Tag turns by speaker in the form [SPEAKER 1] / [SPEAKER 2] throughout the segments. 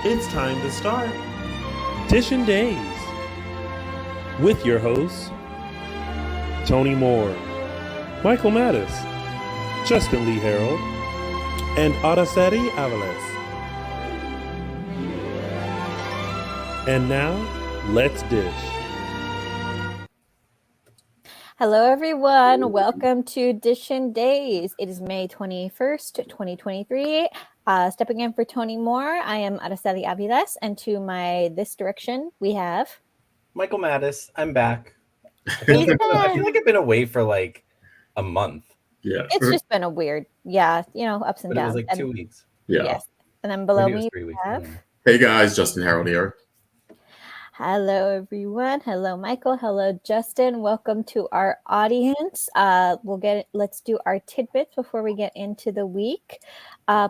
[SPEAKER 1] It's time to start Dishin Days with your hosts Tony Moore, Michael Mattis, Justin Lee Hareld, and Araceli Aviles. And now, let's dish.
[SPEAKER 2] Hello, everyone. Welcome to Dishin Days. It is May 21st, 2023. Stepping in for Tony Moore, I am Araceli Aviles, and to this direction, we have...
[SPEAKER 3] Michael Mattis. I'm back. I feel like I've been away for like a month.
[SPEAKER 4] Yeah.
[SPEAKER 2] It's just been a weird, ups and
[SPEAKER 3] But
[SPEAKER 2] downs.
[SPEAKER 3] it was like 2 weeks.
[SPEAKER 4] Yeah.
[SPEAKER 2] Yes. And then below
[SPEAKER 3] Maybe it was
[SPEAKER 2] me,
[SPEAKER 3] 3
[SPEAKER 2] we
[SPEAKER 3] weeks.
[SPEAKER 2] have...
[SPEAKER 4] Hey guys, Justin Hareld here.
[SPEAKER 2] Hello, everyone. Hello, Michael. Hello, Justin. Welcome to our audience. Let's do our tidbits before we get into the week.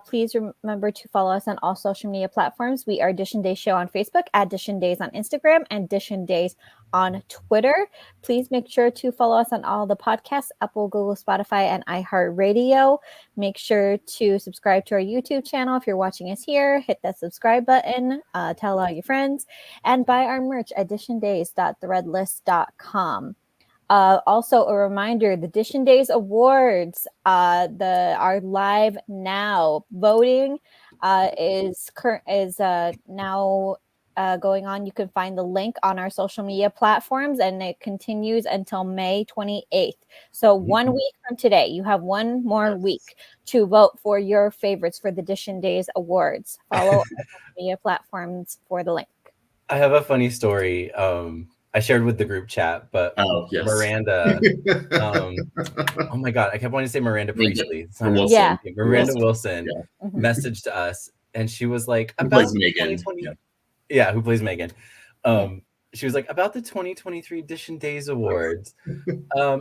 [SPEAKER 2] Please remember to follow us on all social media platforms. We are Dishin Days Show on Facebook, at Dishin Days on Instagram, and Dishin Days on Twitter. Please make sure to follow us on all the podcasts, Apple, Google, Spotify, and iHeartRadio. Make sure to subscribe to our YouTube channel if you're watching us here. Hit that subscribe button. Tell all your friends. And buy our merch at dishindays.threadlist.com. Also, a reminder: the Dishin Days Awards are live now. Voting is now going on. You can find the link on our social media platforms, and it continues until May 28th. So 1 week from today, you have one more week to vote for your favorites for the Dishin Days Awards. Follow our social media platforms for the link.
[SPEAKER 3] I have a funny story. I shared with the group chat, but Miranda, oh my God, I kept wanting to say Miranda Priestley.
[SPEAKER 4] Wilson.
[SPEAKER 2] Yeah.
[SPEAKER 3] Miranda Wilson messaged us, and she was like, about
[SPEAKER 4] Megan.
[SPEAKER 3] Who plays Megan. She was like, about the 2023 Dishin Days Awards.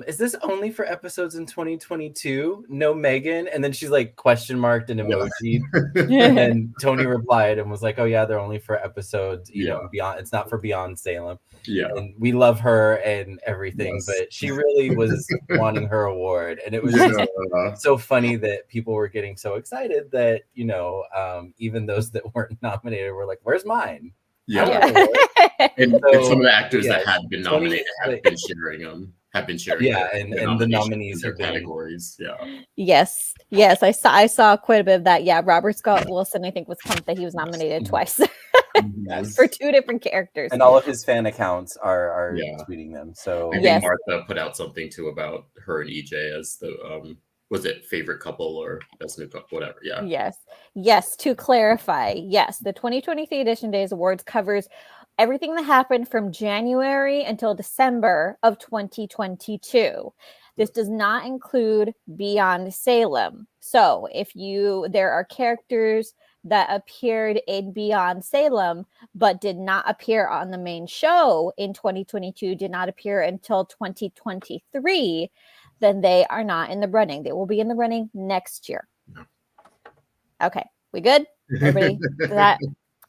[SPEAKER 3] Is this only for episodes in 2022? No Megan? And then she's like question marked and emoji. And Tony replied and was like, oh yeah, they're only for episodes, you know, beyond. It's not for Beyond Salem. Yeah. And we love her and everything, but she really was wanting her award. And it was just so funny that people were getting so excited that, even those that weren't nominated were like, where's mine?
[SPEAKER 4] Yeah. And some of the actors that had been nominated have been sharing them.
[SPEAKER 3] Yeah, and the nominees
[SPEAKER 4] are categories.
[SPEAKER 2] Yes. I saw quite a bit of that. Yeah, Robert Scott Wilson, I think, was pumped that he was nominated twice for two different characters.
[SPEAKER 3] And all of his fan accounts are tweeting them. So
[SPEAKER 4] I think Martha put out something too about her and EJ as the was it favorite couple or best new couple, whatever. Yeah.
[SPEAKER 2] Yes. To clarify, the 2023 Dishin Days Awards covers everything that happened from January until December of 2022. This does not include Beyond Salem. So there are characters that appeared in Beyond Salem, but did not appear on the main show in 2022, did not appear until 2023, then they are not in the running. They will be in the running next year. Okay, we good? Everybody, does that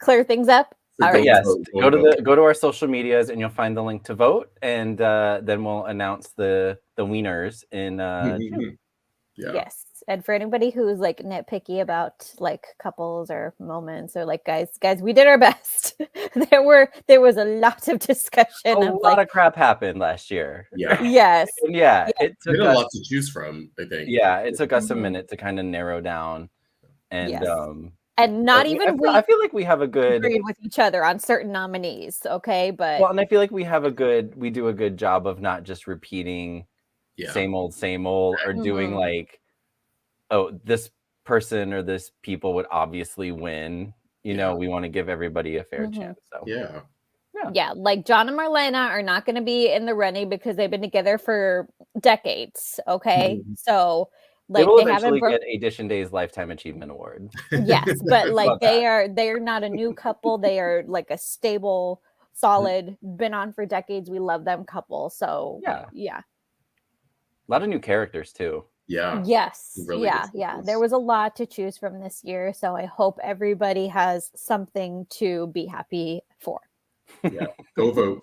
[SPEAKER 2] clear things up?
[SPEAKER 3] All right. Yes, go to our social medias and you'll find the link to vote, and then we'll announce the winners in June.
[SPEAKER 2] Yes. And for anybody who's like nitpicky about like couples or moments or like guys, we did our best. there was a lot of discussion.
[SPEAKER 3] A lot of crap happened last year.
[SPEAKER 4] Yeah.
[SPEAKER 2] Yes.
[SPEAKER 3] And it took
[SPEAKER 4] a lot to choose from, I think.
[SPEAKER 3] Yeah, it took us a minute to kind of narrow down, and
[SPEAKER 2] and not even
[SPEAKER 3] I feel like we have a good
[SPEAKER 2] agreed with each other on certain nominees. Okay, but
[SPEAKER 3] and I feel like we do a good job of not just repeating same old, or doing like, oh, this person or this people would obviously win. We want to give everybody a fair chance. So
[SPEAKER 2] like John and Marlena are not going to be in the running because they've been together for decades. Okay, so like
[SPEAKER 3] they will eventually get a Dishin Days Lifetime Achievement Award.
[SPEAKER 2] Yes, but like they're not a new couple. They are like a stable, solid, been on for decades. We love them couple. So yeah. A
[SPEAKER 3] lot of new characters too.
[SPEAKER 4] Yeah.
[SPEAKER 2] Yes. Really There was a lot to choose from this year. So I hope everybody has something to be happy for.
[SPEAKER 4] Yeah. Go vote.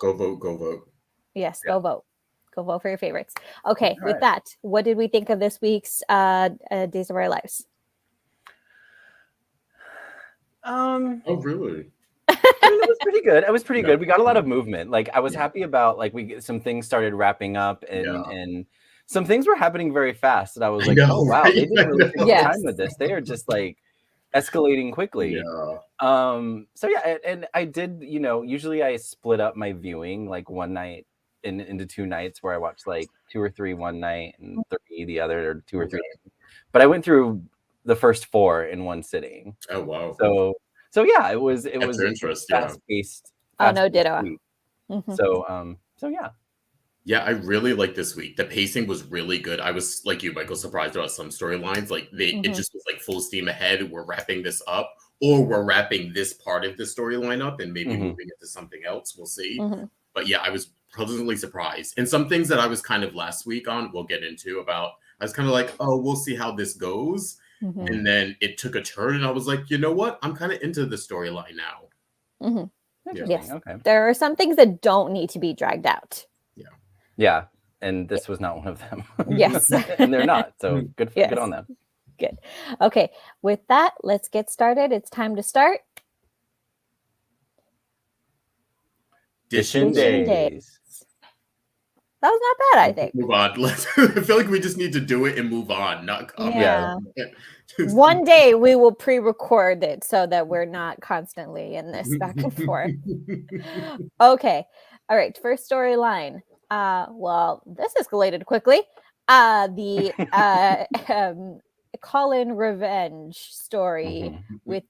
[SPEAKER 2] Yes, go vote. Go vote for your favorites. Okay, with that, what did we think of this week's Days of Our Lives?
[SPEAKER 3] Oh,
[SPEAKER 4] really?
[SPEAKER 3] it was pretty good. It was pretty good. We got a lot of movement. Like I was happy about like some things started wrapping up and some things were happening very fast. And I was like, oh wow, they didn't really take their time with this. They are just like escalating quickly.
[SPEAKER 4] Yeah.
[SPEAKER 3] So yeah, and I did, usually I split up my viewing like one night into 2 nights where I watched like 2 or 3 one night and 3 the other, or 2 or 3. But I went through the first 4 in one sitting.
[SPEAKER 4] Oh wow.
[SPEAKER 3] So yeah, it was
[SPEAKER 4] fast
[SPEAKER 3] paced.
[SPEAKER 2] Oh no, ditto.
[SPEAKER 3] So yeah.
[SPEAKER 4] Yeah, I really liked this week. The pacing was really good. I was like you, Michael, surprised about some storylines. Like it just was like full steam ahead. We're wrapping this up, or we're wrapping this part of the storyline up and maybe moving it to something else. We'll see. But yeah, I was pleasantly surprised. And some things that I was kind of last week on, we'll get into about. I was kind of like, oh, we'll see how this goes. And then it took a turn, and I was like, you know what? I'm kind of into the storyline now.
[SPEAKER 2] Yes.
[SPEAKER 3] Okay.
[SPEAKER 2] There are some things that don't need to be dragged out.
[SPEAKER 3] Yeah. And this was not one of them.
[SPEAKER 2] Yes.
[SPEAKER 3] And they're not. So good on them.
[SPEAKER 2] Good. Okay. With that, let's get started. It's time to start.
[SPEAKER 3] Dishin Days.
[SPEAKER 2] That was not bad, I think.
[SPEAKER 4] Move on. I feel like we just need to do it and move on, not comment.
[SPEAKER 2] Yeah. One day we will pre-record it so that we're not constantly in this back and forth. Okay. All right. First storyline. Well, this escalated quickly. The Colin revenge story with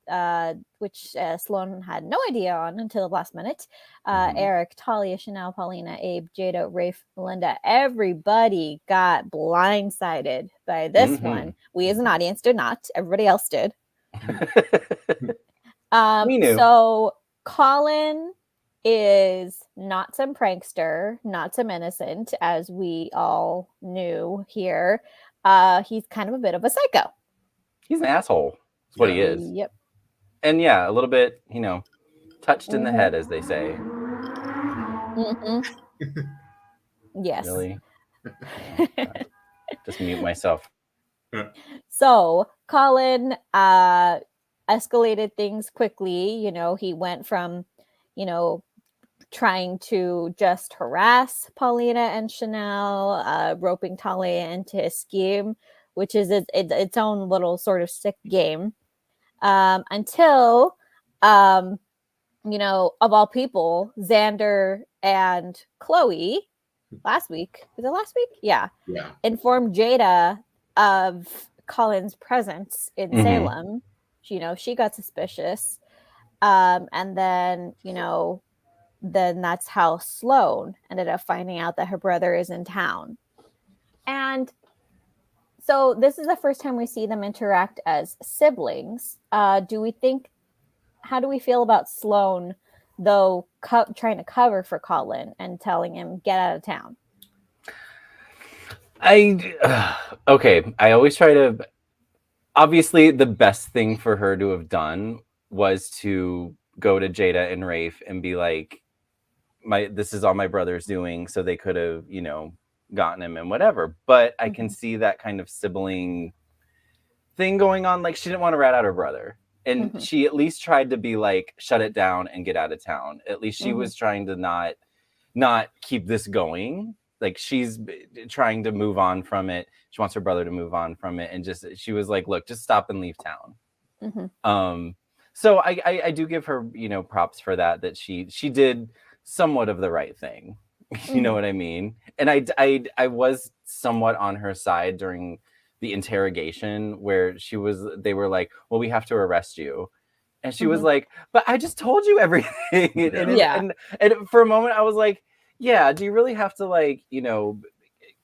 [SPEAKER 2] which Sloan had no idea on until the last minute. Eric, Talia, Chanel, Paulina, Abe, Jada, Rafe, Melinda, everybody got blindsided by this one. We as an audience did not. Everybody else did.
[SPEAKER 3] We knew.
[SPEAKER 2] So Colin is not some prankster, not some innocent, as we all knew here. He's kind of a bit of a psycho.
[SPEAKER 3] He's an asshole. That's what he is.
[SPEAKER 2] Yep.
[SPEAKER 3] And yeah, a little bit, touched in the head, as they say.
[SPEAKER 2] Yes.
[SPEAKER 3] Really? Just mute myself.
[SPEAKER 2] So Colin escalated things quickly. He went from, trying to just harass Paulina and Chanel, roping Talia into his scheme, which is its own little sort of sick game, until, of all people, Xander and Chloe last week, was it last week? Yeah. Informed Jada of Colin's presence in Salem. She got suspicious. And then, then that's how Sloan ended up finding out that her brother is in town. And so this is the first time we see them interact as siblings. How do we feel about Sloan, though, trying to cover for Colin and telling him, get out of town?
[SPEAKER 3] Okay. I always try to, obviously the best thing for her to have done was to go to Jada and Rafe and be like, this is all my brother's doing, so they could have, gotten him and whatever. But I can see that kind of sibling thing going on. Like, she didn't want to rat out her brother. And she at least tried to be like, shut it down and get out of town. At least she was trying to not keep this going. Like, she's trying to move on from it. She wants her brother to move on from it. And she was like, look, just stop and leave town. So I do give her, props for that she did somewhat of the right thing. You know what I mean? And I was somewhat on her side during the interrogation where they were like, well, we have to arrest you. And she was like, but I just told you everything. And for a moment I was like, yeah, do you really have to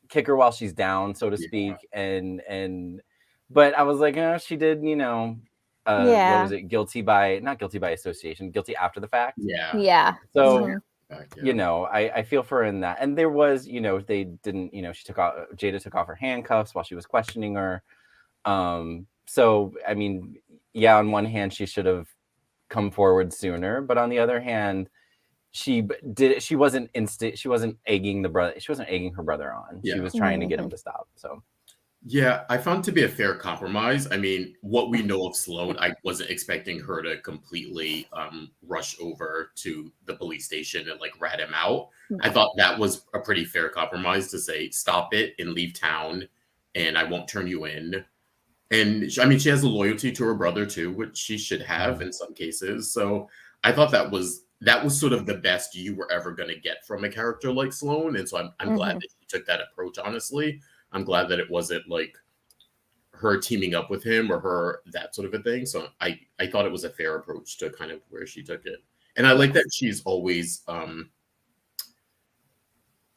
[SPEAKER 3] kick her while she's down, so to speak? But I was like, she did, what was it? Not guilty by association, guilty after the fact.
[SPEAKER 2] Yeah.
[SPEAKER 3] So, I feel for her in that. And there was, they didn't, Jada took off her handcuffs while she was questioning her. So, I mean, yeah, on one hand, she should have come forward sooner, but on the other hand, she wasn't egging her brother on. She was trying to get him to stop. So
[SPEAKER 4] Yeah, I found it to be a fair compromise. I mean, what we know of Sloane, I wasn't expecting her to completely rush over to the police station and like rat him out. I thought that was a pretty fair compromise to say, stop it and leave town, and I won't turn you in. And I mean, she has a loyalty to her brother too, which she should have in some cases. So I thought that was sort of the best you were ever going to get from a character like Sloane. And so I'm glad that she took that approach. Honestly, I'm glad that it wasn't like her teaming up with him or her that sort of a thing. So I thought it was a fair approach to kind of where she took it. And I like that she's always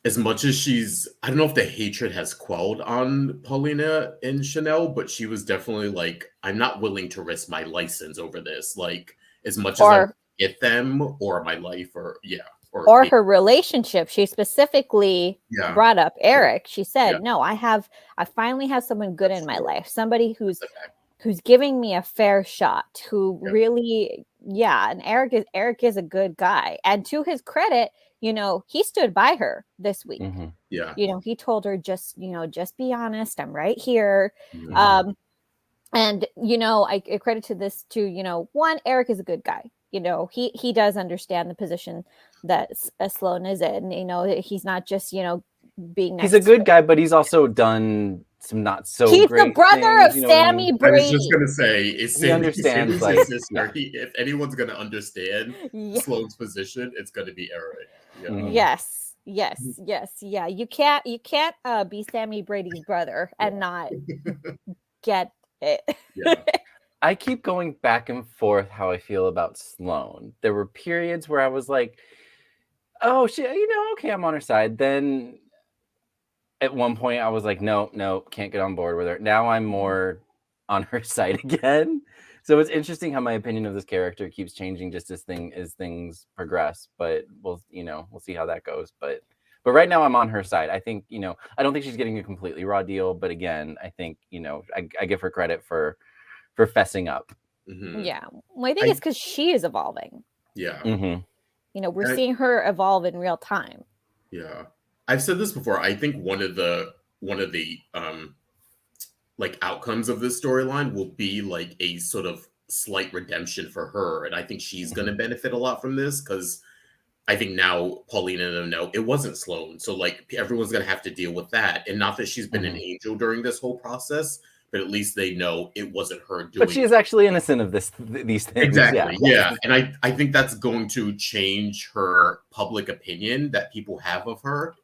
[SPEAKER 4] as much as I don't know if the hatred has quelled on Paulina and Chanel, but she was definitely like, I'm not willing to risk my license over this. Like, as much as I get them or my life or
[SPEAKER 2] her relationship. She specifically brought up Eric. She said, no, I finally have someone good in my life, somebody who's giving me a fair shot, who really, and Eric is a good guy. And to his credit, he stood by her this week.
[SPEAKER 4] Yeah.
[SPEAKER 2] He told her, just be honest. I'm right here. And, I credit to this to, one, Eric is a good guy. He does understand the position that Sloane is in. He's not just, being nice.
[SPEAKER 3] He's a good guy, but he's also done some not so
[SPEAKER 2] he's
[SPEAKER 3] great
[SPEAKER 2] the brother
[SPEAKER 3] things,
[SPEAKER 2] of Sammy Brady.
[SPEAKER 4] I was just gonna say,
[SPEAKER 3] he understands
[SPEAKER 4] Sammy's
[SPEAKER 3] like
[SPEAKER 4] his sister. If anyone's gonna understand Sloane's position, it's gonna be Eric.
[SPEAKER 2] Yes. Yeah. You can't be Sammy Brady's brother and not get it.
[SPEAKER 3] I keep going back and forth how I feel about Sloane. There were periods where I was like, oh shit, okay, I'm on her side. Then at one point I was like, no, can't get on board with her. Now I'm more on her side again. So it's interesting how my opinion of this character keeps changing just as things progress. But we'll see how that goes. But right now I'm on her side. I think, I don't think she's getting a completely raw deal. But again, I think, I give her credit for fessing up.
[SPEAKER 2] Yeah. Well, I think it's because she is evolving.
[SPEAKER 4] Yeah.
[SPEAKER 2] We're seeing her evolve in real time.
[SPEAKER 4] Yeah. I've said this before. I think one of the like outcomes of this storyline will be like a sort of slight redemption for her. And I think she's going to benefit a lot from this because I think now Paulina and them know it wasn't Sloane. So like everyone's going to have to deal with that. And not that she's been an angel during this whole process, but at least they know it wasn't her doing it.
[SPEAKER 3] But she is actually innocent of these things.
[SPEAKER 4] Exactly. Yeah. And I think that's going to change her public opinion that people have of her.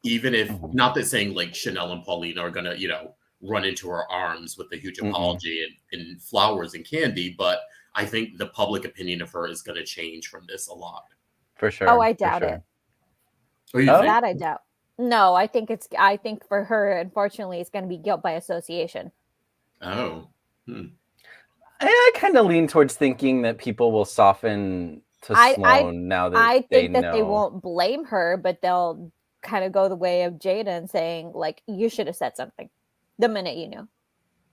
[SPEAKER 4] Even if, not that saying like Chanel and Paulina are going to, run into her arms with a huge apology and flowers and candy, but I think the public opinion of her is going to change from this a lot.
[SPEAKER 3] For sure.
[SPEAKER 2] Oh, I doubt it. That I doubt. No, I think for her, unfortunately, it's going to be guilt by association.
[SPEAKER 4] Oh.
[SPEAKER 3] I kind of lean towards thinking that people will soften to Sloane now that
[SPEAKER 2] I think
[SPEAKER 3] they
[SPEAKER 2] that they won't blame her, but they'll kind of go the way of Jada and saying, like, you should have said something the minute you knew.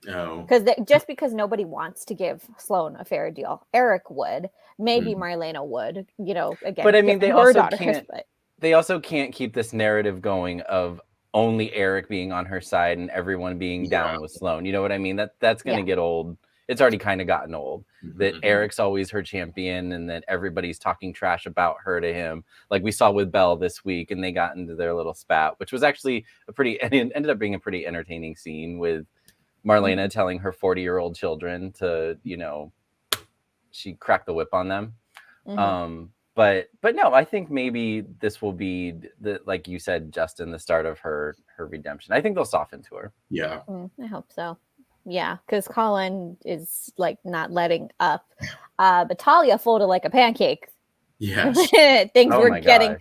[SPEAKER 4] Oh.
[SPEAKER 2] Just because nobody wants to give Sloane a fair deal. Eric would. Maybe Marlena would. Again.
[SPEAKER 3] But I mean, they also can't keep this narrative going of only Eric being on her side and everyone being down with Sloane. You know what I mean? That's going to get old. It's already kind of gotten old. That Eric's always her champion and that everybody's talking trash about her to him. Like we saw with Belle this week, and they got into their little spat, which was actually ended up being a pretty entertaining scene with Marlena telling her 40-year-old children to, she cracked the whip on them. But no, I think maybe this will be like you said, Justin, the start of her redemption. I think they'll soften to her.
[SPEAKER 4] Yeah.
[SPEAKER 2] I hope so. Yeah, because Colin is like not letting up. But Talia folded like a pancake.
[SPEAKER 4] Yes.
[SPEAKER 2] Things were getting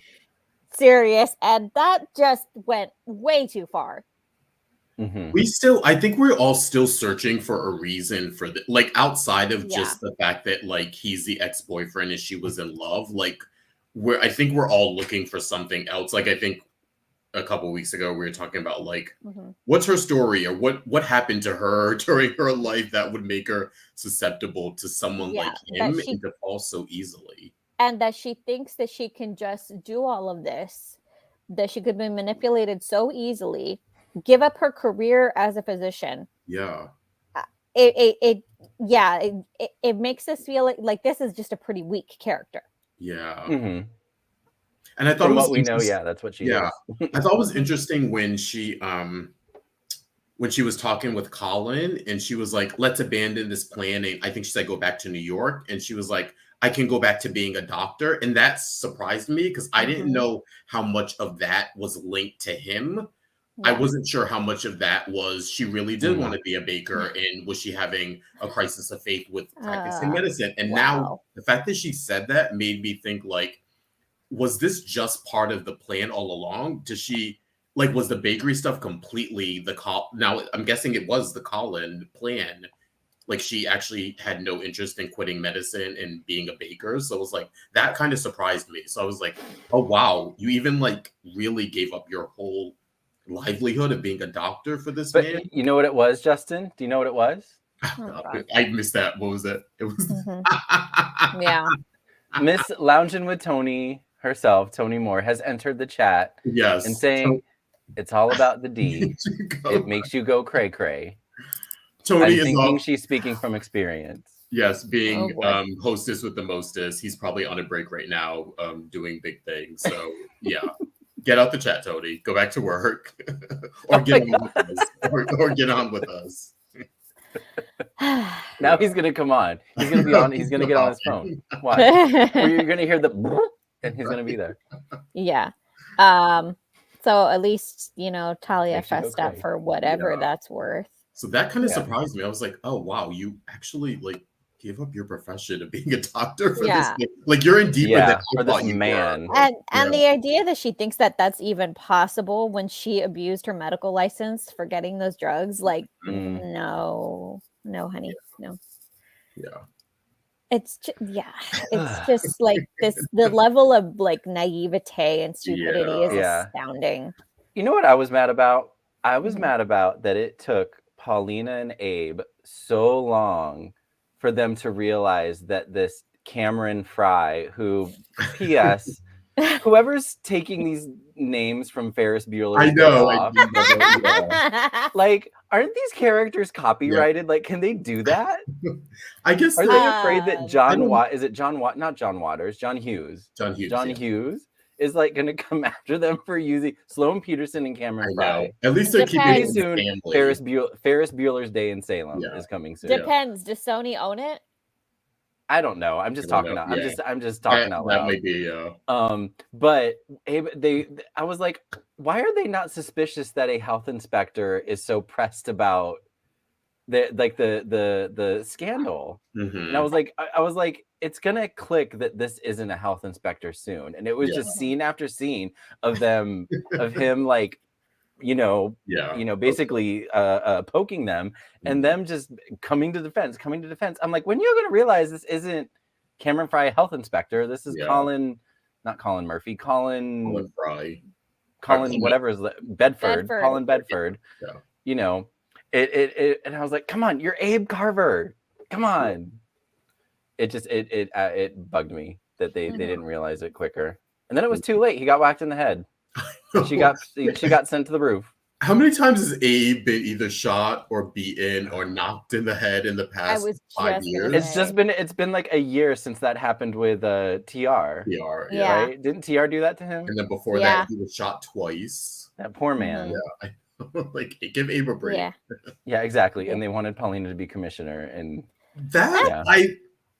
[SPEAKER 2] serious, and that just went way too far.
[SPEAKER 4] I think we're all still searching for a reason for like outside of just the fact that like he's the ex-boyfriend and she was in love. Like I think we're all looking for something else. Like I think a couple of weeks ago we were talking about like what's her story or what happened to her during her life that would make her susceptible to someone like him and to fall so easily.
[SPEAKER 2] And that she thinks that she can just do all of this, that she could be manipulated so easily give up her career as a physician.
[SPEAKER 4] Yeah.
[SPEAKER 2] It makes us feel like this is just a pretty weak character.
[SPEAKER 4] Yeah.
[SPEAKER 3] Mm-hmm.
[SPEAKER 4] And I thought
[SPEAKER 3] From
[SPEAKER 4] it was
[SPEAKER 3] what we know, yeah, that's what she is.
[SPEAKER 4] I thought it was interesting when she was talking with Colin and she was like, let's abandon this plan. And I think she said, go back to New York. And she was like, I can go back to being a doctor. And that surprised me because I didn't know how much of that was linked to him. I wasn't sure how much of that was she really did want to be a baker and was she having a crisis of faith with practicing medicine. And now the fact that she said that made me think like, was this just part of the plan all along? Does she like, was the bakery stuff completely now I'm guessing it was the Colin plan. Like she actually had no interest in quitting medicine and being a baker. So it was like, that kind of surprised me. So I was like, oh, wow. You even like really gave up your whole livelihood of being a doctor for this man.
[SPEAKER 3] You know what it was, Justin? Do you know what it was?
[SPEAKER 4] I missed that. What was it? It was
[SPEAKER 3] Miss Loungin' with Tony herself, Tony Moore, has entered the chat and saying it's all about the D. It makes you go cray cray.
[SPEAKER 4] Tony
[SPEAKER 3] I'm thinking she's speaking from experience.
[SPEAKER 4] Yes, being hostess with the mostest. He's probably on a break right now, doing big things. So yeah. Get out the chat, Tony. Go back to work, or get on with us, or get on with us.
[SPEAKER 3] Now he's gonna come on. He's gonna be on. He's gonna get on his phone. Why? Or you're gonna hear the, and he's gonna be there.
[SPEAKER 2] Yeah. So at least Talia fessed up for whatever that's worth.
[SPEAKER 4] So that kind of surprised me. I was like, oh wow, you actually like give up your profession of being a doctor for this. Like you're in deeper than I thought you
[SPEAKER 3] man.
[SPEAKER 2] Were. And the idea that she thinks that that's even possible when she abused her medical license for getting those drugs, like no, honey, no.
[SPEAKER 4] Yeah.
[SPEAKER 2] It's just like the level of like naivete and stupidity is astounding.
[SPEAKER 3] You know what I was mad about? I was mad about that it took Paulina and Abe so long for them to realize that this Cameron Fry, who, P.S., whoever's taking these names from Ferris Bueller's
[SPEAKER 4] I know.
[SPEAKER 3] Like, aren't these characters copyrighted? Like, can they do that?
[SPEAKER 4] I guess.
[SPEAKER 3] Are they afraid that John Hughes is like going to come after them for using Sloan Peterson and Cameron Fry?
[SPEAKER 4] At least they're keeping it
[SPEAKER 3] soon. Ferris Bueller's Day in Salem is coming soon.
[SPEAKER 2] Depends. Does Sony own it?
[SPEAKER 3] I don't know. I'm just talking out. I'm just talking out loud.
[SPEAKER 4] That may be.
[SPEAKER 3] But I was like, why are they not suspicious that a health inspector is so pressed about the scandal? And I was like, it's gonna click that this isn't a health inspector soon. And it was just scene after scene of him like, basically poking them and them just coming to defense. I'm like, when are you going to realize this isn't Cameron Fry, a health inspector? This is Colin Murphy, Colin Fry, whatever is Bedford, Colin Bedford. Yeah. It and I was like, come on, you're Abe Carver. Come on. It bugged me that they didn't realize it quicker. And then it was too late. He got whacked in the head. She got sent to the roof.
[SPEAKER 4] How many times has Abe been either shot or beaten or knocked in the head in the past 5 years?
[SPEAKER 3] It's been like a year since that happened with TR. Right? Didn't TR do that to him?
[SPEAKER 4] And then before that, he was shot twice.
[SPEAKER 3] That poor man.
[SPEAKER 4] Yeah. Like, give Abe a break.
[SPEAKER 3] Yeah, exactly. And they wanted Paulina to be commissioner, and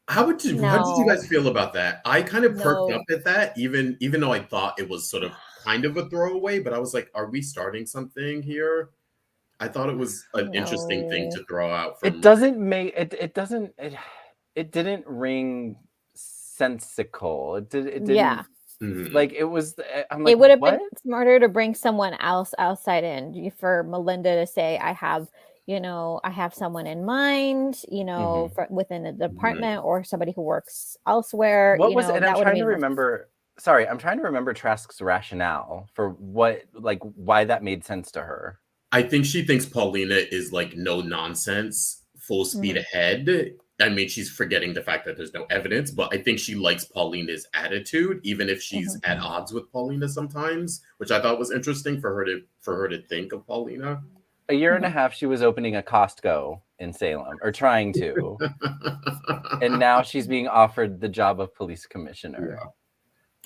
[SPEAKER 4] how did you guys feel about that? I kind of perked up at that, even though I thought it was sort of kind of a throwaway, but I was like, are we starting something here? I thought it was an interesting thing to throw out.
[SPEAKER 3] It didn't ring sensical. It didn't. Like it was. I'm like,
[SPEAKER 2] it would have been smarter to bring someone else outside in for Melinda to say, I have someone in mind, within the department or somebody who works elsewhere.
[SPEAKER 3] And I'm trying to remember. Sorry, I'm trying to remember Trask's rationale for why that made sense to her.
[SPEAKER 4] I think she thinks Paulina is like no nonsense, full speed ahead. I mean, she's forgetting the fact that there's no evidence, but I think she likes Paulina's attitude, even if she's at odds with Paulina sometimes, which I thought was interesting for her to think of Paulina.
[SPEAKER 3] A year and a half, she was opening a Costco in Salem, or trying to, and now she's being offered the job of police commissioner.
[SPEAKER 4] Yeah.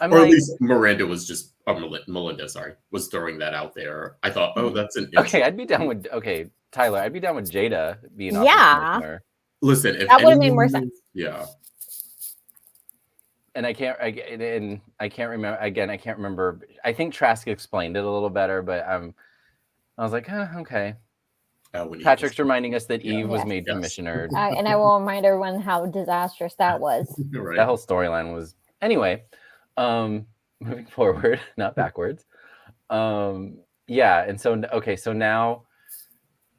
[SPEAKER 3] I'm
[SPEAKER 4] or
[SPEAKER 3] like,
[SPEAKER 4] at least Miranda was just, Melinda, was throwing that out there. I thought, oh, that's an
[SPEAKER 3] okay. I'd be down with Tyler. I'd be down with Jada being offered commissioner.
[SPEAKER 4] Listen, if
[SPEAKER 2] that would have made more sense.
[SPEAKER 4] Yeah.
[SPEAKER 3] And I can't remember again. I can't remember. I think Trask explained it a little better, but I was like, okay. Patrick's reminding us that Eve was made commissioner,
[SPEAKER 2] and I will remind everyone how disastrous that was.
[SPEAKER 4] Right.
[SPEAKER 3] That whole storyline was anyway. Moving forward, not backwards. Yeah, and so now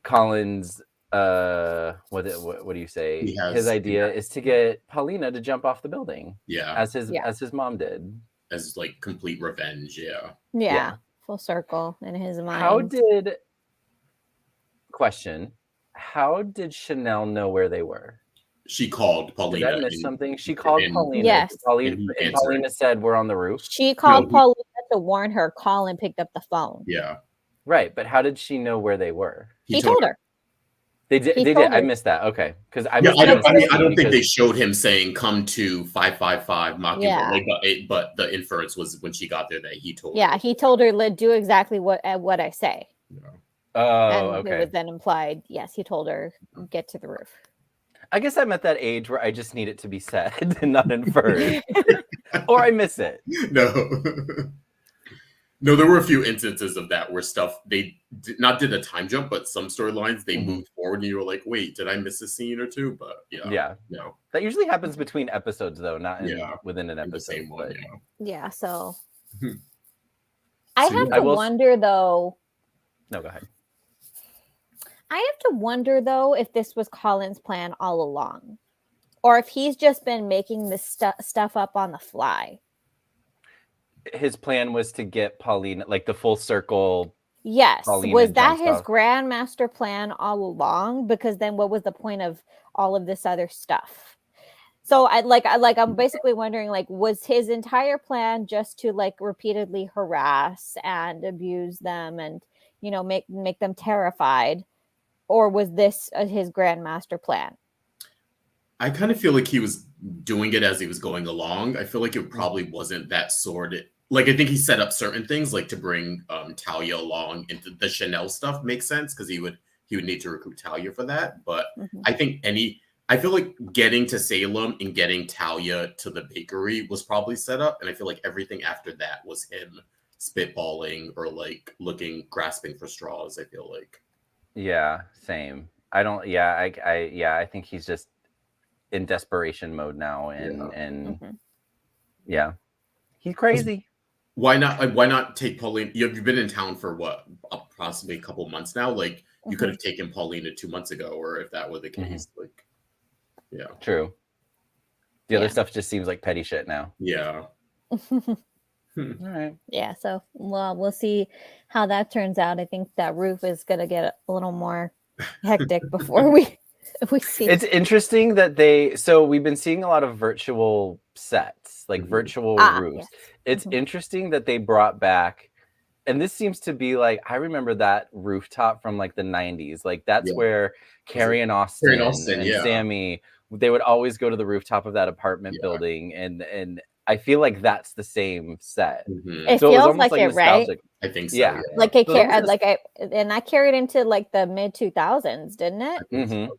[SPEAKER 3] Colin's what do you say? His idea is to get Paulina to jump off the building.
[SPEAKER 4] Yeah.
[SPEAKER 3] As his mom did.
[SPEAKER 4] As like complete revenge, yeah.
[SPEAKER 2] Yeah. Full circle in his mind.
[SPEAKER 3] How did Chanel know where they were?
[SPEAKER 4] She called Paulina.
[SPEAKER 3] Did I miss something? She called Paulina.
[SPEAKER 2] Yes.
[SPEAKER 3] Paulina said, we're on the roof.
[SPEAKER 2] She called Paulina to warn her. Colin picked up the phone.
[SPEAKER 4] Yeah.
[SPEAKER 3] Right. But how did she know where they were?
[SPEAKER 2] He told her.
[SPEAKER 3] They did. I missed that. Okay. Because I
[SPEAKER 4] don't think they showed him saying, come to 555 Mockingbird. But the inference was when she got there that he told her.
[SPEAKER 2] Yeah. He told her, do exactly what I say.
[SPEAKER 4] Yeah.
[SPEAKER 3] Oh,
[SPEAKER 2] and it was then implied, yes, he told her, get to the roof.
[SPEAKER 3] I guess I'm at that age where I just need it to be said and not inferred. Or I miss it.
[SPEAKER 4] No, there were a few instances of that where stuff, they did a time jump, but some storylines, they moved forward and you were like, wait, did I miss a scene or two? But yeah. No.
[SPEAKER 3] That usually happens between episodes, though, not within an episode.
[SPEAKER 4] The same one,
[SPEAKER 2] yeah, so. I have to wonder, though.
[SPEAKER 3] No, go ahead.
[SPEAKER 2] I have to wonder, though, if this was Colin's plan all along, or if he's just been making this stuff up on the fly.
[SPEAKER 3] His plan was to get Paulina, like the full circle.
[SPEAKER 2] Yes.
[SPEAKER 3] Paulina
[SPEAKER 2] was that his grandmaster plan all along? Because then what was the point of all of this other stuff? So I'm basically wondering, like, was his entire plan just to like repeatedly harass and abuse them and, make them terrified? Or was this his grandmaster plan?
[SPEAKER 4] I kind of feel like he was doing it as he was going along. I feel like it probably wasn't that sordid. Like, I think he set up certain things, like to bring Talia along into the Chanel stuff makes sense because he would need to recruit Talia for that. But I feel like getting to Salem and getting Talia to the bakery was probably set up. And I feel like everything after that was him spitballing or like grasping for straws, I feel like.
[SPEAKER 3] Yeah, same. I think he's just in desperation mode now, and he's crazy.
[SPEAKER 4] Why not take Paulina? You've been in town for what, possibly a couple months now. Like you could have taken Paulina 2 months ago, or if that were the case, like, yeah,
[SPEAKER 3] true. The other stuff just seems like petty shit now.
[SPEAKER 4] Yeah.
[SPEAKER 3] All right.
[SPEAKER 2] Yeah. So, we'll see how that turns out. I think that roof is going to get a little more hectic before we see.
[SPEAKER 3] It's interesting that we've been seeing a lot of virtual sets, like virtual roofs. Yes. It's interesting that they brought back, and this seems to be like, I remember that rooftop from like the 90s. Like that's where Carrie and Austin and Sammy, they would always go to the rooftop of that apartment building, and I feel like that's the same set.
[SPEAKER 2] It feels like it, right?
[SPEAKER 4] I think so.
[SPEAKER 3] Yeah.
[SPEAKER 2] Like I carried into like the mid 2000s, didn't it?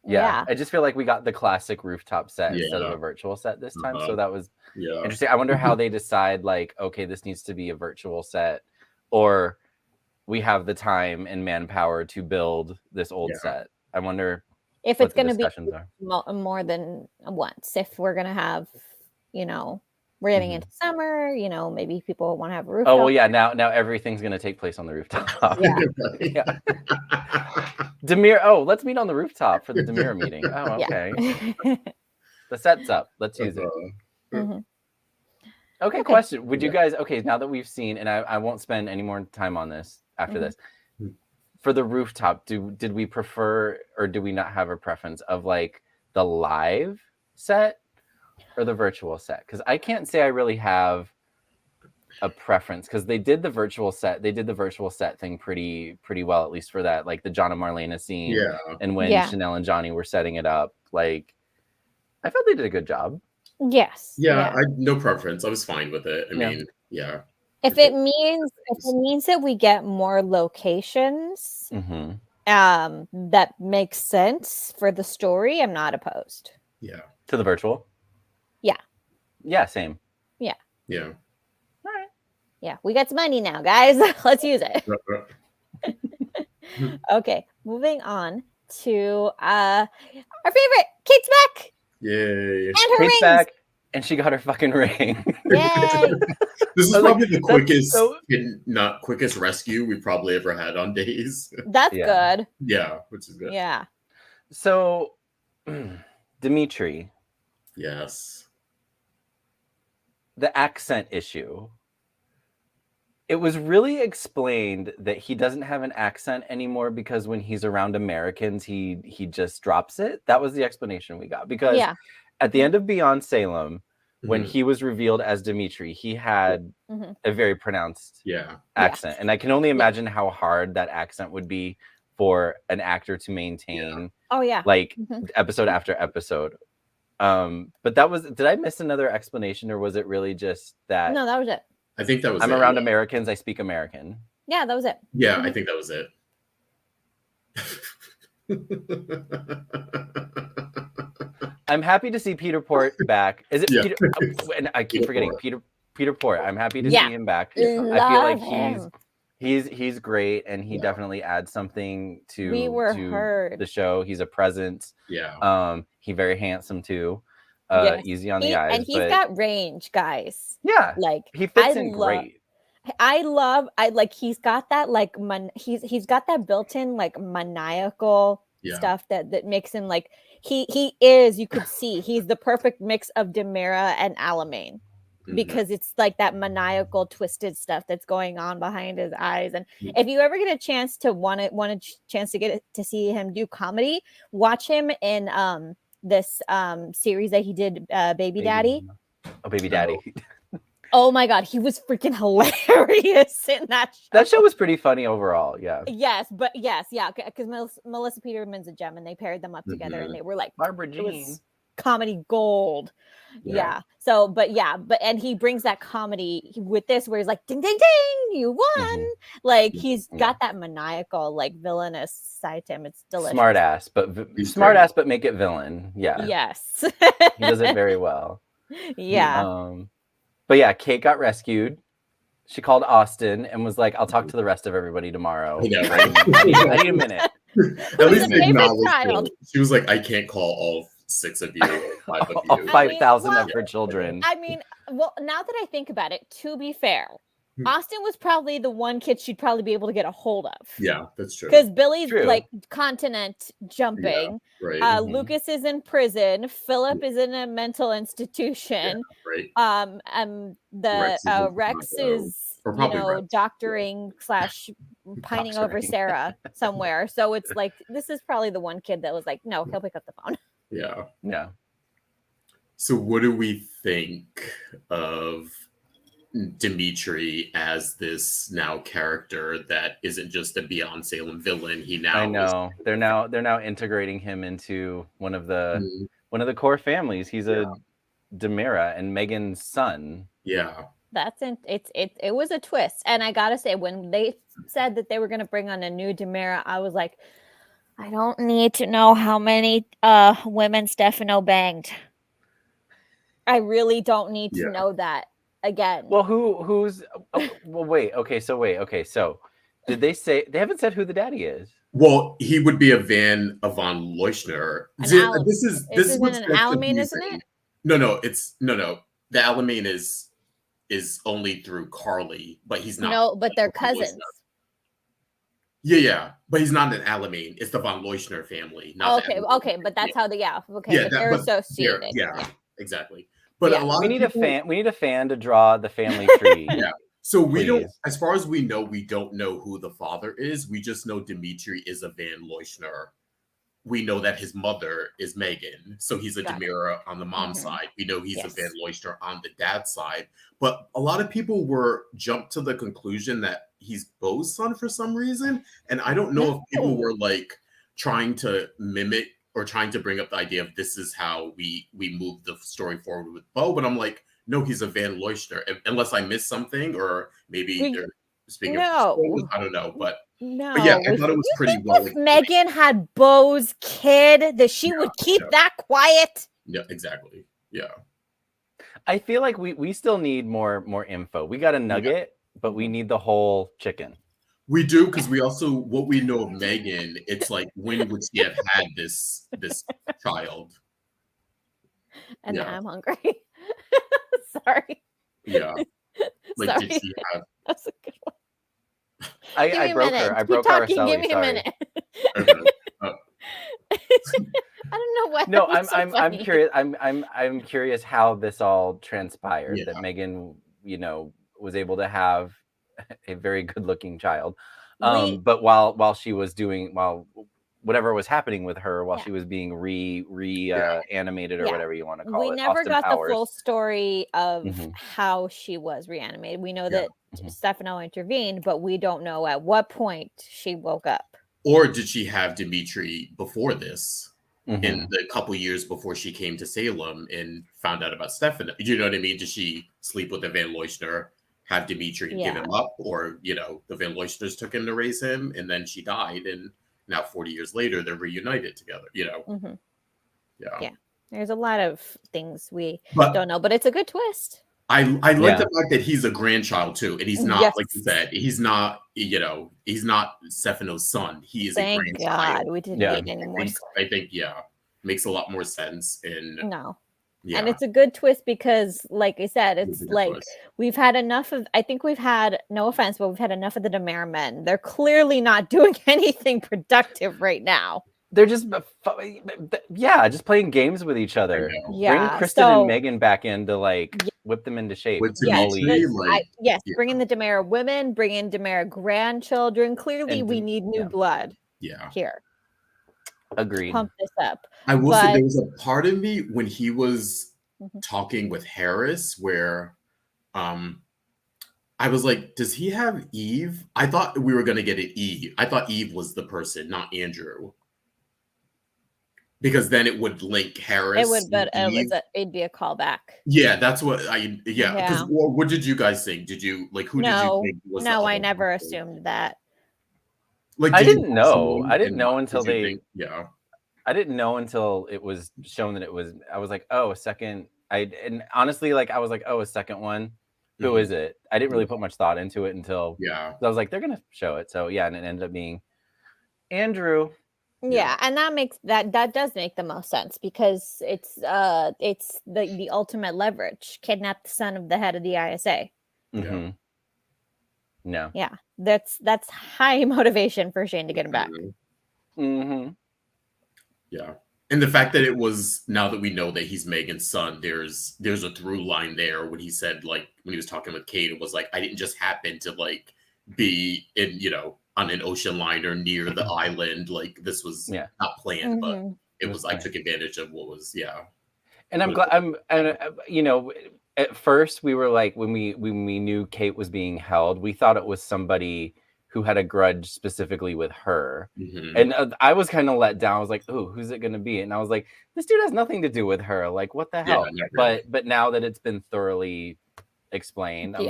[SPEAKER 3] Yeah. I just feel like we got the classic rooftop set instead of a virtual set this time. So that was interesting. I wonder how they decide, like, okay, this needs to be a virtual set, or we have the time and manpower to build this old set. I wonder
[SPEAKER 2] if it's going to be more than once. If we're going to have, we're getting into summer, maybe people want to have a rooftop.
[SPEAKER 3] Oh, well, yeah. Now everything's going to take place on the rooftop.
[SPEAKER 2] Yeah.
[SPEAKER 3] Demir. Let's meet on the rooftop for the Demir meeting. Oh, okay. The set's up. Let's use it. Okay, question. Would you guys, now that we've seen, and I won't spend any more time on this after this, for the rooftop, did we prefer, or do we not have a preference of like the live set or the virtual set? Because I can't say I really have a preference, because they did the virtual set thing pretty well, at least for that, like the John and Marlena scene.
[SPEAKER 4] Yeah.
[SPEAKER 3] And when Chanel and Johnny were setting it up, like I felt they did a good job.
[SPEAKER 2] Yes.
[SPEAKER 4] Yeah. I no preference. I was fine with it. I mean, yeah.
[SPEAKER 2] If it means that we get more locations, that makes sense for the story, I'm not opposed.
[SPEAKER 4] Yeah.
[SPEAKER 3] To the virtual?
[SPEAKER 2] Yeah.
[SPEAKER 3] Yeah, same.
[SPEAKER 2] Yeah.
[SPEAKER 4] Yeah.
[SPEAKER 2] All right. Yeah, we got some money now, guys. Let's use it. Okay, moving on to our favorite, Kate's back.
[SPEAKER 4] Yay.
[SPEAKER 2] And her
[SPEAKER 3] Kate's
[SPEAKER 2] rings.
[SPEAKER 3] back, and she got her fucking ring.
[SPEAKER 2] Yay.
[SPEAKER 4] This is probably the quickest rescue we probably ever had on Days.
[SPEAKER 2] That's good.
[SPEAKER 4] Yeah, which is good.
[SPEAKER 2] Yeah.
[SPEAKER 3] So, Dimitri.
[SPEAKER 4] Yes.
[SPEAKER 3] The accent issue. It was really explained that he doesn't have an accent anymore because when he's around Americans, he just drops it. That was the explanation we got. Because at the end of Beyond Salem, when he was revealed as Dimitri, he had a very pronounced accent. And I can only imagine how hard that accent would be for an actor to maintain like episode after episode. But that was, did I miss another explanation, or was it really just that?
[SPEAKER 2] No, that was it.
[SPEAKER 4] I think that was
[SPEAKER 3] I'm around Americans, I speak American.
[SPEAKER 2] Yeah, that was it.
[SPEAKER 4] Yeah, I think that was it.
[SPEAKER 3] I'm happy to see Peter Port back. Is it Peter? And I keep forgetting Peter Port. I'm happy to see him back. I feel like he's great, and he definitely adds something to the show. He's a presence.
[SPEAKER 2] Yeah.
[SPEAKER 3] He's very handsome too. Easy on the eyes,
[SPEAKER 2] and he's got range, guys.
[SPEAKER 3] Yeah,
[SPEAKER 2] like
[SPEAKER 3] he fits in great.
[SPEAKER 2] I like he's got that like he's got that built-in like maniacal stuff that makes him like he is, you could see he's the perfect mix of Demira and Alamein, because it's like that maniacal twisted stuff that's going on behind his eyes. And if you ever get a chance to want a chance to get to see him do comedy, watch him in this series that he did, Baby Daddy.
[SPEAKER 3] Oh, Baby Daddy.
[SPEAKER 2] Oh my God, he was freaking hilarious in that show.
[SPEAKER 3] That show was pretty funny overall, yeah.
[SPEAKER 2] Yes, because Melissa Peterman's a gem, and they paired them up together, and they were like
[SPEAKER 3] Barbara Jean.
[SPEAKER 2] It was comedy gold. Yeah. So, and he brings that comedy with this, where he's like, ding, ding, ding, you won. Like he's got that maniacal, like villainous side to him. It's delicious.
[SPEAKER 3] Smart ass, but make it villain. Yeah.
[SPEAKER 2] Yes.
[SPEAKER 3] He does it very well.
[SPEAKER 2] Yeah.
[SPEAKER 3] But yeah, Kate got rescued. She called Austin and was like, I'll talk to the rest of everybody tomorrow.
[SPEAKER 4] Yeah, right.
[SPEAKER 3] I need a minute.
[SPEAKER 4] At least acknowledge it. She was like, I can't call all 6 of you, or 5 of you.
[SPEAKER 3] All 5,000 of her children.
[SPEAKER 2] I mean, well, now that I think about it, to be fair, Austin was probably the one kid she'd probably be able to get a hold of.
[SPEAKER 4] Yeah, that's true.
[SPEAKER 2] Because Billy's like continent jumping.
[SPEAKER 4] Yeah, right.
[SPEAKER 2] Lucas is in prison. Philip is in a mental institution.
[SPEAKER 4] Yeah, right.
[SPEAKER 2] Rex is doctoring / pining over Sarah somewhere. So it's like, this is probably the one kid that was like, no, he'll pick up the phone.
[SPEAKER 4] Yeah.
[SPEAKER 3] Yeah.
[SPEAKER 4] So what do we think of Dimitri as this now character that isn't just a Beyond Salem villain?
[SPEAKER 3] I know they're now integrating him into one of the core families. He's a Demira and Megan's son.
[SPEAKER 4] Yeah,
[SPEAKER 2] it was a twist. And I gotta say, when they said that they were going to bring on a new Demira, I was like, I don't need to know how many women Stefano banged. I really don't need to know that. Again.
[SPEAKER 3] Well, wait. Okay, so did they say, they haven't said who the daddy is?
[SPEAKER 4] Well, he would be a von Leuschner. This is
[SPEAKER 2] an Alamein, isn't it?
[SPEAKER 4] No. The Alamein is only through Carly, but he's not.
[SPEAKER 2] No, but they're cousins.
[SPEAKER 4] Yeah, but he's not an Alamein. It's the von Leuschner family.
[SPEAKER 2] Okay, but that's how they're associated.
[SPEAKER 4] Yeah, exactly. But a lot
[SPEAKER 3] we need a fan to draw the family tree.
[SPEAKER 4] Yeah. So we don't, as far as we know, we don't know who the father is. We just know Dimitri is a von Leuschner we know that his mother is Megan. So he's a Demira on the mom's side. We know he's a Van Loister on the dad's side. But a lot of people jumped to the conclusion that he's Beau's son for some reason. And I don't know if people were like trying to mimic or trying to bring up the idea of this is how we move the story forward with Beau. But I'm like, no, he's a Van Loister. Unless I missed something, or maybe they're speaking of, I don't know. But yeah, I thought it was pretty well.
[SPEAKER 2] If Megan had Beau's kid, that she would keep that quiet.
[SPEAKER 4] Yeah, exactly. Yeah.
[SPEAKER 3] I feel like we still need more info. We got a nugget, but we need the whole chicken.
[SPEAKER 4] We do, because we also, what we know of Megan, it's like, when would she have had this child?
[SPEAKER 2] And now I'm hungry. Sorry.
[SPEAKER 4] Yeah. Like,
[SPEAKER 2] Sorry.
[SPEAKER 4] did she have?
[SPEAKER 2] That's a good one.
[SPEAKER 3] I broke her. I broke Araceli.
[SPEAKER 2] Give me a minute.
[SPEAKER 4] Okay.
[SPEAKER 2] I don't know what.
[SPEAKER 3] No, I'm curious. I'm curious how this all transpired. That Megan, was able to have a very good-looking child. But while she was doing whatever was happening with her, while she was being animated or whatever you want to call it.
[SPEAKER 2] We never got the full story of how she was reanimated. We know that Stefano intervened, but we don't know at what point she woke up.
[SPEAKER 4] Or did she have Dimitri before this, in the couple years before she came to Salem and found out about Stefano? You know what I mean? Did she sleep with the Van Loister, have Dimitri give him up, or the Van Loisters took him to raise him, and then she died, and now 40 years later they're reunited together. Yeah.
[SPEAKER 2] There's a lot of things we don't know, but it's a good twist.
[SPEAKER 4] I like the fact that he's a grandchild too, and he's not like you said. He's not he's not Stefano's son. He is a grandchild.
[SPEAKER 2] Thank God we didn't get any more.
[SPEAKER 4] I think makes a lot more sense.
[SPEAKER 2] And it's a good twist because, like I said, it's like we've had enough of. I think we've had, no offense, but we've had enough of the Demare men. They're clearly not doing anything productive right now.
[SPEAKER 3] They're just playing games with each other. Bring Kristen and Megan back in to whip them into shape.
[SPEAKER 2] Bring in the Demare women, bring in Demare grandchildren. Clearly, we need new blood. Here.
[SPEAKER 3] Agreed.
[SPEAKER 2] Pump this up.
[SPEAKER 4] I will say there was a part of me when he was talking with Harris where I was like, does he have Eve? I thought we were going to get an Eve. I thought Eve was the person, not Andrew. Because then it would link Harris.
[SPEAKER 2] It would, but it'd be a callback.
[SPEAKER 4] Yeah, that's what Because what did you guys think? Did you who did you think was?
[SPEAKER 2] No, I never assumed that.
[SPEAKER 3] I didn't know. I didn't know until I didn't know until it was shown that it was. I was like, oh, a second. And honestly, I was like, oh, a second one. Who is it? I didn't really put much thought into it until I was like, they're gonna show it. So and it ended up being Andrew.
[SPEAKER 2] Yeah, and that does make the most sense because it's the ultimate leverage. Kidnap the son of the head of the ISA.
[SPEAKER 3] Mm-hmm. No.
[SPEAKER 2] Yeah, that's high motivation for Shane to get him back.
[SPEAKER 3] Mm-hmm.
[SPEAKER 4] Yeah, and the fact that it was, now that we know that he's Megan's son, there's a through line there when he said, when he was talking with Kate, it was like, I didn't just happen to be in on an ocean liner near the island. This was not planned, but it was. I took advantage of what was.
[SPEAKER 3] And I'm glad. At first we were like, when we knew Kate was being held, we thought it was somebody who had a grudge specifically with her, and I was kind of let down. I was like, oh, who's it going to be? And I was like, this dude has nothing to do with her. What the hell? But now that it's been thoroughly explained, I'm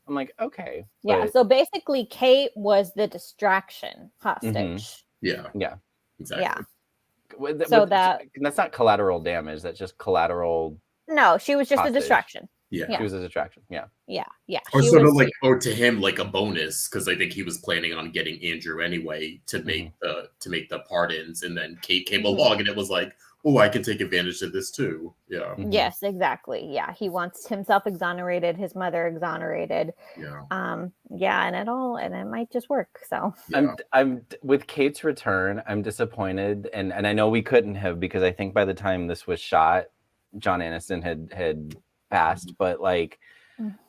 [SPEAKER 3] like, okay.
[SPEAKER 2] Yeah, so basically Kate was the distraction hostage.
[SPEAKER 4] Yeah exactly.
[SPEAKER 2] So
[SPEAKER 3] that's not collateral damage, that's just collateral.
[SPEAKER 2] No, she was just
[SPEAKER 3] hostage.
[SPEAKER 2] a distraction.
[SPEAKER 3] She was a distraction.
[SPEAKER 2] Yeah.
[SPEAKER 4] Or sort of or to him a bonus, because I think he was planning on getting Andrew anyway to make the pardons, and then Kate came along and it was like, oh, I can take advantage of this too. Yeah.
[SPEAKER 2] Yes, exactly. Yeah, he wants himself exonerated, his mother exonerated.
[SPEAKER 4] Yeah.
[SPEAKER 2] And it might just work. So
[SPEAKER 3] I'm with Kate's return. I'm disappointed, and I know we couldn't have, because I think by the time this was shot, John Aniston had passed. But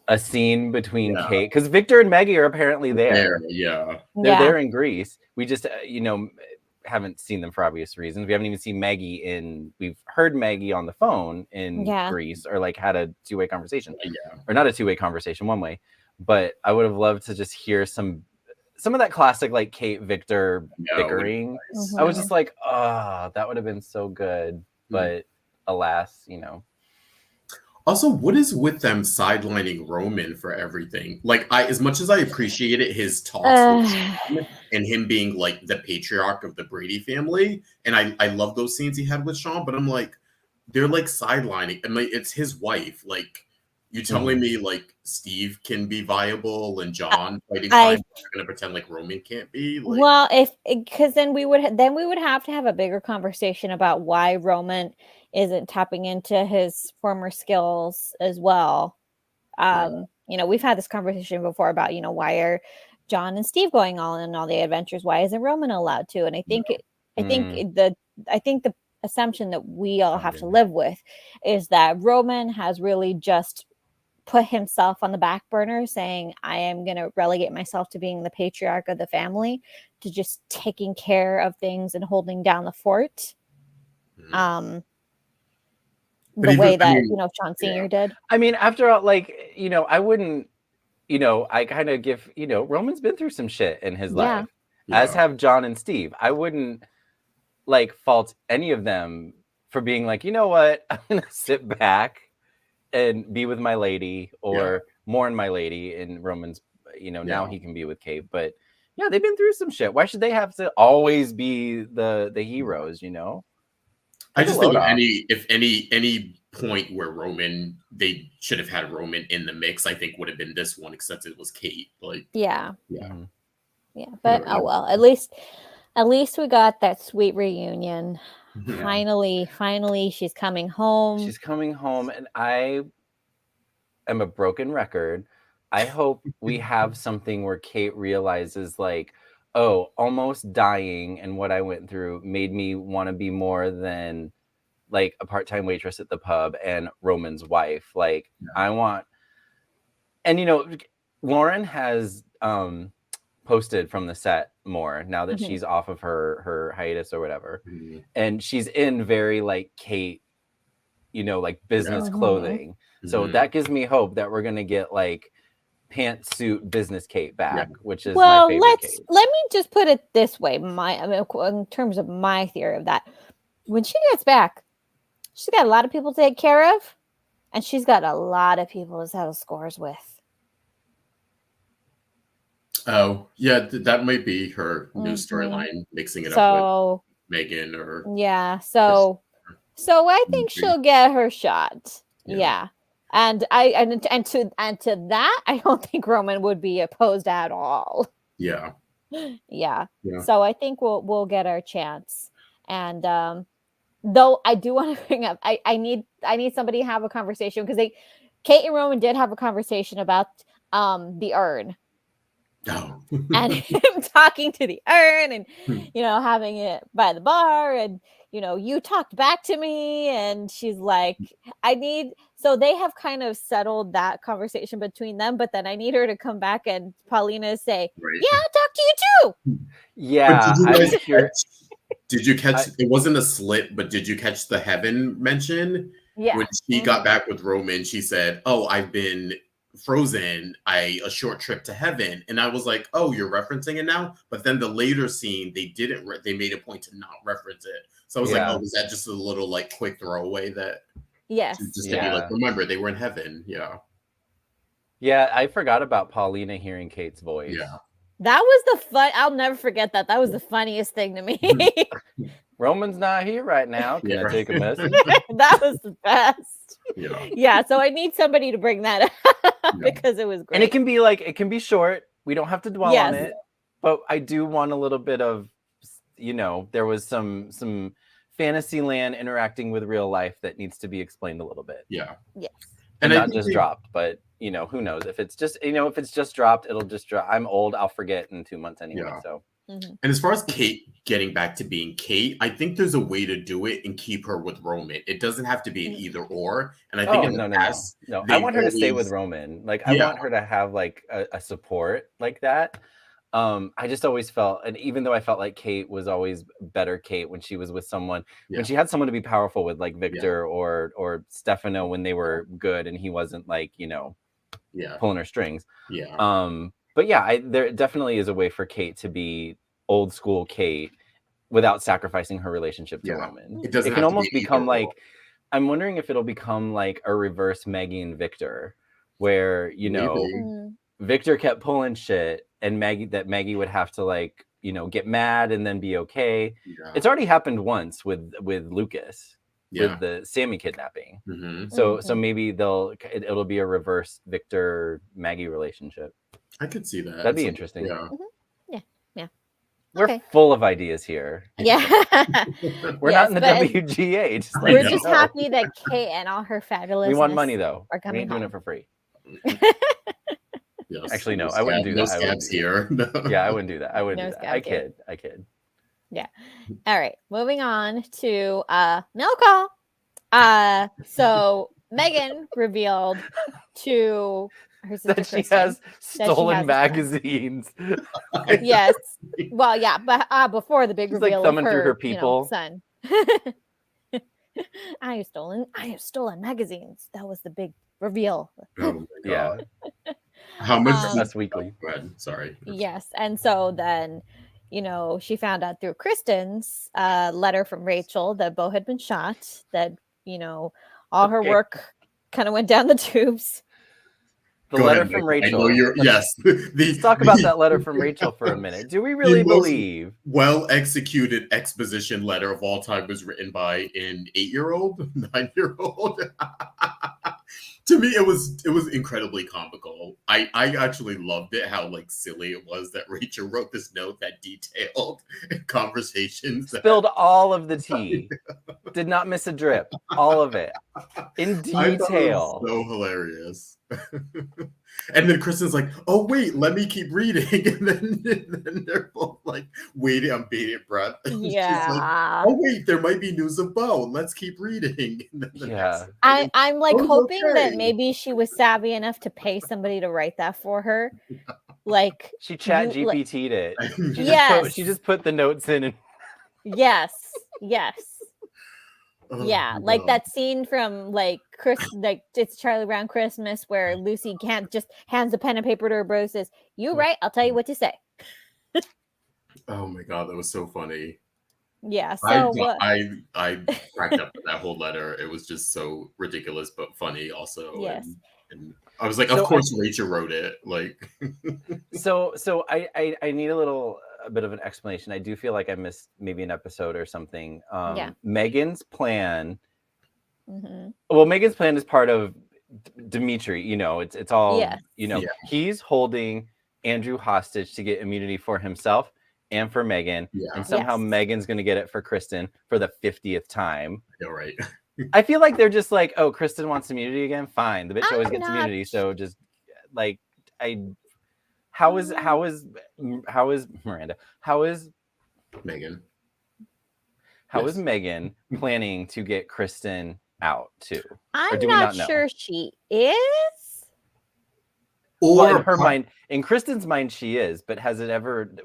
[SPEAKER 3] a scene between Kate, because Victor and Maggie are apparently there.
[SPEAKER 4] Yeah.
[SPEAKER 3] They're there in Greece. We just haven't seen them for obvious reasons. We haven't even seen Maggie we've heard Maggie on the phone in Greece, or like had a two-way conversation, or not a two-way conversation, one way. But I would have loved to just hear some of that classic like Kate Victor bickering. I was just like, oh, that would have been so good. But alas,
[SPEAKER 4] Also, what is with them sidelining Roman for everything? Like, as much as I appreciated his talks with Sean and him being like the patriarch of the Brady family, and I love those scenes he had with Sean, but I'm like, they're like sidelining. I mean, it's his wife. Like, you telling me like Steve can be viable and John fighting crime, you're gonna pretend like Roman can't be? Like,
[SPEAKER 2] well, because then we would have to have a bigger conversation about why Roman isn't tapping into his former skills as well. We've had this conversation before about why are John and Steve going on all the adventures? Why isn't Roman allowed to? And I think the assumption that we all have to live with is that Roman has really just put himself on the back burner, saying, I am going to relegate myself to being the patriarch of the family, to just taking care of things and holding down the fort. The way that, Sean Sr. did.
[SPEAKER 3] I mean, after all, like, I wouldn't, I kind of give, Roman's been through some shit in his life, as have John and Steve. I wouldn't like fault any of them for being like, you know what, I'm going to sit back and be with my lady, or mourn my lady. And Roman's, now he can be with Kate. But yeah, they've been through some shit. Why should they have to always be the heroes?
[SPEAKER 4] I just think if any point where they should have had Roman in the mix, I think would have been this one, except it was Kate. Like,
[SPEAKER 2] yeah. But oh well, at least we got that sweet reunion. Finally, she's coming home.
[SPEAKER 3] And I am a broken record. I hope we have something where Kate realizes, like, oh, almost dying and what I went through made me want to be more than like a part-time waitress at the pub and Roman's wife. Like, I want, and Lauren has posted from the set more now that she's off of her hiatus or whatever, and she's in very like Kate, like business clothing. So that gives me hope that we're gonna get like pantsuit business Kate back, which is my favorite Kate.
[SPEAKER 2] Let me just put it this way. In terms of my theory of that, when she gets back, she's got a lot of people to take care of, and she's got a lot of people to settle scores with.
[SPEAKER 4] Oh, yeah, that might be her new storyline, mixing it up with Megan or
[SPEAKER 2] so I think she'll get her shot. And to that, I don't think Roman would be opposed at all.
[SPEAKER 4] Yeah.
[SPEAKER 2] So I think we'll get our chance. And though I do want to bring up, I need somebody to have a conversation, because Kate and Roman did have a conversation about the urn.
[SPEAKER 4] Oh.
[SPEAKER 2] And him talking to the urn, and having it by the bar, and you talked back to me, and she's like, so they have kind of settled that conversation between them, but then I need her to come back and Paulina say, yeah, I'll talk to you too.
[SPEAKER 3] Yeah.
[SPEAKER 4] Did you catch it wasn't a slip, but did you catch the heaven mention?
[SPEAKER 2] Yeah.
[SPEAKER 4] When she got back with Roman, she said, oh, I've been frozen, a short trip to heaven. And I was like, oh, you're referencing it now? But then the later scene, they made a point to not reference it. So I was like, oh, was that just a little like quick throwaway that just to be like, remember, they were in heaven.
[SPEAKER 3] Yeah, I forgot about Paulina hearing Kate's voice.
[SPEAKER 4] Yeah.
[SPEAKER 2] That was I'll never forget that. That was the funniest thing to me.
[SPEAKER 3] Roman's not here right now. Can I take a message?
[SPEAKER 2] That was the best.
[SPEAKER 4] Yeah.
[SPEAKER 2] So I need somebody to bring that up because it was great.
[SPEAKER 3] And it can be short. We don't have to dwell on it. But I do want a little bit of, there was some fantasy land interacting with real life that needs to be explained a little bit.
[SPEAKER 4] Yeah.
[SPEAKER 2] Yes.
[SPEAKER 3] And not just dropped, but who knows? If it's just dropped, it'll just drop. I'm old. I'll forget in 2 months anyway.
[SPEAKER 4] Yeah.
[SPEAKER 3] So.
[SPEAKER 4] And as far as Kate getting back to being Kate, I think there's a way to do it and keep her with Roman. It doesn't have to be an either or. And I think
[SPEAKER 3] no. I want her to stay with Roman. Like, I want her to have like a support like that. I just always felt, and even though I felt like Kate was always better Kate when she was with someone, when she had someone to be powerful with, like Victor or Stefano when they were good and he wasn't like, pulling her strings. But yeah, there definitely is a way for Kate to be old school Kate without sacrificing her relationship to Roman.
[SPEAKER 4] It doesn't
[SPEAKER 3] can
[SPEAKER 4] have to
[SPEAKER 3] almost
[SPEAKER 4] be
[SPEAKER 3] become
[SPEAKER 4] either
[SPEAKER 3] like, I'm wondering if it'll become like a reverse Maggie and Victor, where, Victor kept pulling shit and Maggie would have to like, get mad and then be okay. It's already happened once with Lucas. With the Sammy kidnapping. So maybe it'll be a reverse Victor Maggie relationship.
[SPEAKER 4] I could see that.
[SPEAKER 3] That'd be interesting.
[SPEAKER 2] Yeah.
[SPEAKER 3] We're full of ideas here.
[SPEAKER 2] Yeah.
[SPEAKER 3] We're not in the WGA.
[SPEAKER 2] We're just happy that Kate and all her fabulous.
[SPEAKER 3] We want money though.
[SPEAKER 2] Are coming
[SPEAKER 3] we ain't doing
[SPEAKER 2] home.
[SPEAKER 3] it for free.
[SPEAKER 4] Yes.
[SPEAKER 3] Actually, no, I wouldn't do that.
[SPEAKER 4] No scabs here.
[SPEAKER 3] Yeah, I wouldn't do that. I wouldn't
[SPEAKER 2] No
[SPEAKER 3] do that.
[SPEAKER 2] scabs
[SPEAKER 3] I kid.
[SPEAKER 2] Yeah. All right. Moving on to mail call. So Megan revealed to her sister
[SPEAKER 3] That she
[SPEAKER 2] Kristen
[SPEAKER 3] has stolen
[SPEAKER 2] has
[SPEAKER 3] magazines.
[SPEAKER 2] Yes. Well, yeah, but before the big
[SPEAKER 3] She's
[SPEAKER 2] reveal
[SPEAKER 3] like thumbing
[SPEAKER 2] of her,
[SPEAKER 3] through her people.
[SPEAKER 2] Son. I have stolen magazines. That was the big reveal.
[SPEAKER 4] Oh my God.
[SPEAKER 3] Yeah.
[SPEAKER 4] How much?
[SPEAKER 3] That's weekly.
[SPEAKER 4] Go ahead. Sorry.
[SPEAKER 2] Yes. And so then, she found out through Kristen's letter from Rachel that Beau had been shot, that, all her work kind of went down the tubes.
[SPEAKER 3] The letter from Rachel.
[SPEAKER 4] I know yes.
[SPEAKER 3] Let's talk about that letter from Rachel for a minute. Do we really believe?
[SPEAKER 4] Well-executed exposition letter of all time was written by an 8-year-old, 9-year-old. To me, it was incredibly comical. I actually loved it, how like silly it was that Rachel wrote this note that detailed conversations.
[SPEAKER 3] Spilled all of the tea. Did not miss a drip. All of it. In detail.
[SPEAKER 4] I thought it was so hilarious. And then Kristen's like, oh wait, let me keep reading. And then they're both like waiting on bated breath. And
[SPEAKER 2] Yeah.
[SPEAKER 4] she's like, oh wait, there might be news of Beau. Let's keep reading.
[SPEAKER 3] Yeah.
[SPEAKER 2] I'm like hoping
[SPEAKER 4] okay.
[SPEAKER 2] that maybe she was savvy enough to pay somebody to write that for her. Like
[SPEAKER 3] She chat GPT'd it.
[SPEAKER 2] Yes.
[SPEAKER 3] She just put the notes in and
[SPEAKER 2] Yes.
[SPEAKER 4] Oh,
[SPEAKER 2] Yeah, like that scene from like It's Charlie Brown Christmas where Lucy can't just hands a pen and paper to her brother, says, "You write, I'll tell you what to say."
[SPEAKER 4] Oh my God, that was so funny.
[SPEAKER 2] Yeah, so
[SPEAKER 4] I cracked up at that whole letter. It was just so ridiculous but funny also.
[SPEAKER 2] Yes.
[SPEAKER 4] And I was like, of course Rachel wrote it. Like
[SPEAKER 3] So I need a bit of an explanation. I do feel like I missed maybe an episode or something. Megan's plan. Well, Megan's plan is part of Dimitri. It's all. He's holding Andrew hostage to get immunity for himself and for Megan, and somehow Megan's going to get it for Kristen for the 50th time.
[SPEAKER 4] Yeah, right.
[SPEAKER 3] I feel like they're just like, oh, Kristen wants immunity again. Fine, the bitch always gets immunity, so just like How is Miranda? How is
[SPEAKER 4] Megan?
[SPEAKER 3] How is Megan planning to get Kristen out too?
[SPEAKER 2] I'm not sure she is.
[SPEAKER 3] Or in her mind, in Kristen's mind, she is. But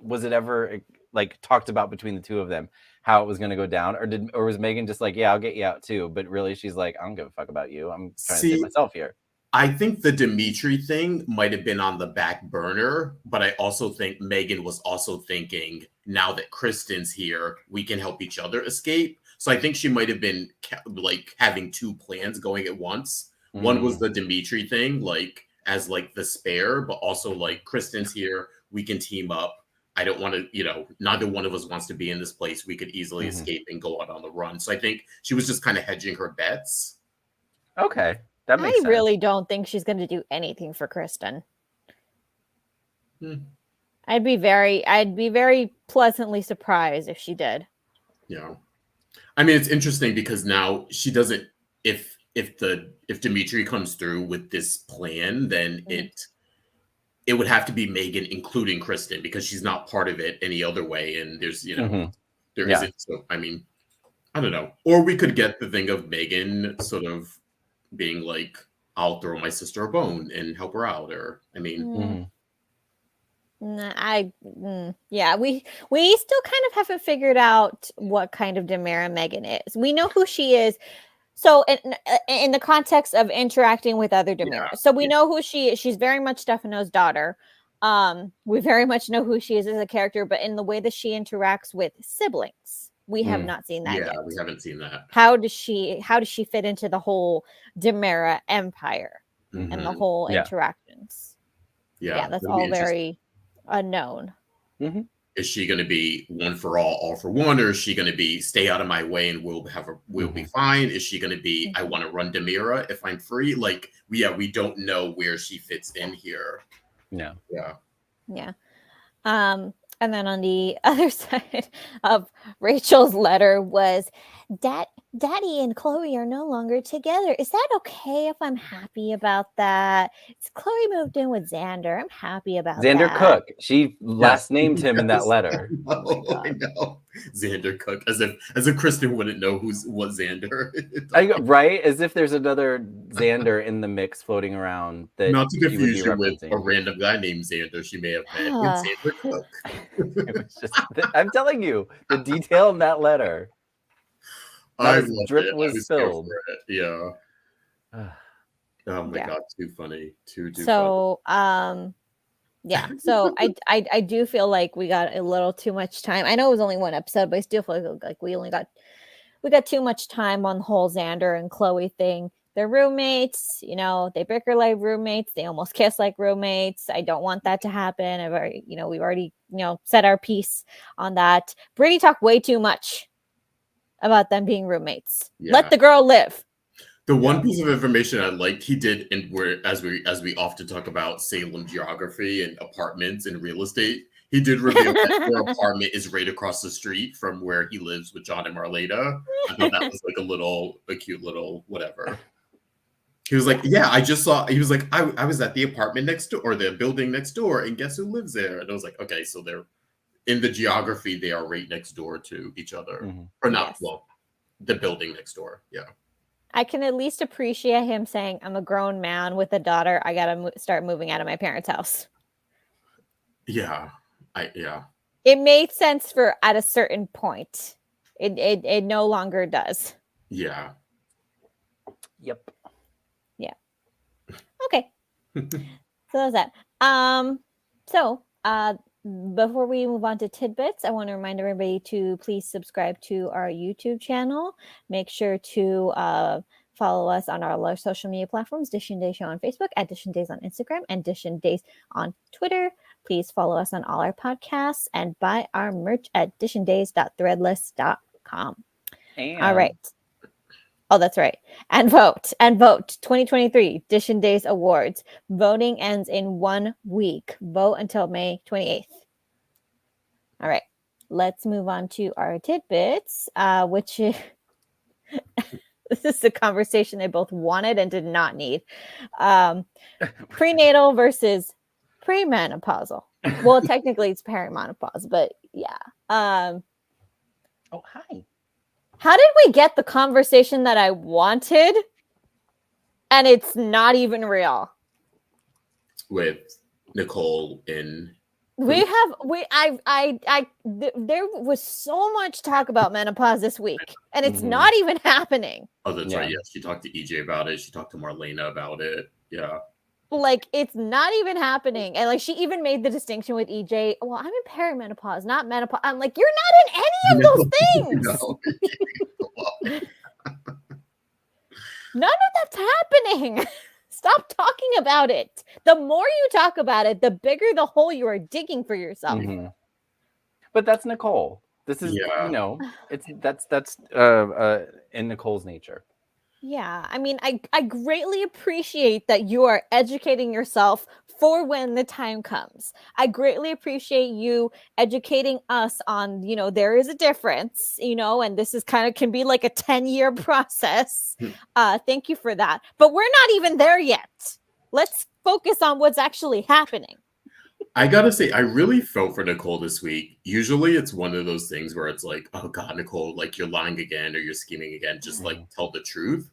[SPEAKER 3] was it ever like talked about between the two of them how it was going to go down, or was Megan just like, yeah, I'll get you out too? But really, she's like, I don't give a fuck about you. I'm trying to save myself here.
[SPEAKER 4] I think the Dimitri thing might have been on the back burner, but I also think Megan was also thinking, now that Kristen's here, we can help each other escape. So I think she might have been like having two plans going at once. One was the Dimitri thing, like as like the spare, but also like Kristen's here, we can team up. I don't want to, neither one of us wants to be in this place. We could easily escape and go out on the run. So I think she was just kind of hedging her bets.
[SPEAKER 3] Okay. That makes sense.
[SPEAKER 2] Really don't think she's going to do anything for Kristen. I'd be very pleasantly surprised if she did.
[SPEAKER 4] Yeah. I mean, it's interesting because now she doesn't, if Dimitri comes through with this plan, then it would have to be Megan, including Kristen, because she's not part of it any other way. And there's, there isn't. So, I mean, I don't know. Or we could get the thing of Megan sort of being like, I'll throw my sister a bone and help her out. Or, I mean,
[SPEAKER 2] Yeah, we still kind of haven't figured out what kind of Demira Megan is. We know who she is. So in the context of interacting with other Demiras, so we know who she is. She's very much Stefano's daughter. We very much know who she is as a character, but in the way that she interacts with siblings, we have not seen that yet.
[SPEAKER 4] Yeah, we haven't seen that.
[SPEAKER 2] How does she fit into the whole Demira empire and the whole interactions? Yeah, that's all very unknown.
[SPEAKER 4] Is she going to be one for all for one, or is she going to be stay out of my way and we'll be fine? Is she going to be I want to run Demira if I'm free? Like, we don't know where she fits in here.
[SPEAKER 3] No.
[SPEAKER 2] Yeah. And then on the other side of Rachel's letter was Daddy and Chloe are no longer together. Is that okay if I'm happy about that? Chloe moved in with Xander. I'm happy about
[SPEAKER 3] Xander
[SPEAKER 2] that.
[SPEAKER 3] Cook. She last named him in that letter.
[SPEAKER 4] I know. Xander Cook. As if Kristen wouldn't know what Xander is.
[SPEAKER 3] Right? As if there's another Xander in the mix floating around. That
[SPEAKER 4] not to confuse you with a random guy named Xander she may have met. It's Xander Cook.
[SPEAKER 3] It was just, I'm telling you, the detail in that letter.
[SPEAKER 4] I
[SPEAKER 3] drip was spilled.
[SPEAKER 4] Yeah. Oh my god, too funny. Too
[SPEAKER 2] so
[SPEAKER 4] funny.
[SPEAKER 2] Yeah, so I do feel like we got a little too much time. I know it was only one episode, but I still feel like we got too much time on the whole Xander and Chloe thing. They're roommates, they bicker like roommates. They almost kiss like roommates. I don't want that to happen. We've already said our piece on that. Brittany talked way too much about them being roommates. Yeah. Let the girl live.
[SPEAKER 4] The one piece of information I liked he did, and where as we often talk about Salem geography and apartments and real estate, he did reveal that their apartment is right across the street from where he lives with John and Marlena. I thought that was like a cute little whatever. He was like, yeah, I just saw. He was like, I was at the apartment next door, or the building next door, and guess who lives there? And I was like, okay, so they're in the geography, they are right next door to each other, or not? Yes. Well, the building next door, yeah.
[SPEAKER 2] I can at least appreciate him saying, "I'm a grown man with a daughter. I gotta start moving out of my parents' house."
[SPEAKER 4] Yeah,
[SPEAKER 2] It made sense at a certain point. It no longer does.
[SPEAKER 4] Yeah.
[SPEAKER 3] Yep.
[SPEAKER 2] Yeah. Okay. So that's that. Before we move on to tidbits, I want to remind everybody to please subscribe to our YouTube channel. Make sure to follow us on our social media platforms, Dishin Days Show on Facebook, at Dishin Days on Instagram, and Dishin Days on Twitter. Please follow us on all our podcasts and buy our merch at dishindays.threadless.com. All right. Oh, that's right. And vote. 2023 Dishin Days Awards. Voting ends in 1 week. Vote until May 28th. All right. Let's move on to our tidbits, which is this is the conversation they both wanted and did not need. Prenatal versus premenopausal. Well, technically it's perimenopause, but yeah.
[SPEAKER 3] Oh, hi.
[SPEAKER 2] How did we get the conversation that I wanted and it's not even real?
[SPEAKER 4] With Nicole in
[SPEAKER 2] there was so much talk about menopause this week and it's not even happening.
[SPEAKER 4] Oh, that's right. Yes, she talked to EJ about it. She talked to Marlena about it. Yeah.
[SPEAKER 2] Like, it's not even happening. And like, she even made the distinction with EJ. Well, I'm in perimenopause, not menopause. I'm like, you're not in any of those things. None of that's happening. Stop talking about it. The more you talk about it, the bigger the hole you are digging for yourself.
[SPEAKER 3] But that's Nicole. This is, that's in Nicole's nature.
[SPEAKER 2] Yeah, I mean, I greatly appreciate that you are educating yourself for when the time comes. I greatly appreciate you educating us on, there is a difference, and this is can be like a 10-year process. Thank you for that. But we're not even there yet. Let's focus on what's actually happening.
[SPEAKER 4] I gotta say, I really felt for Nicole this week. Usually it's one of those things where it's like, oh God, Nicole, like you're lying again or you're scheming again. Just like tell the truth.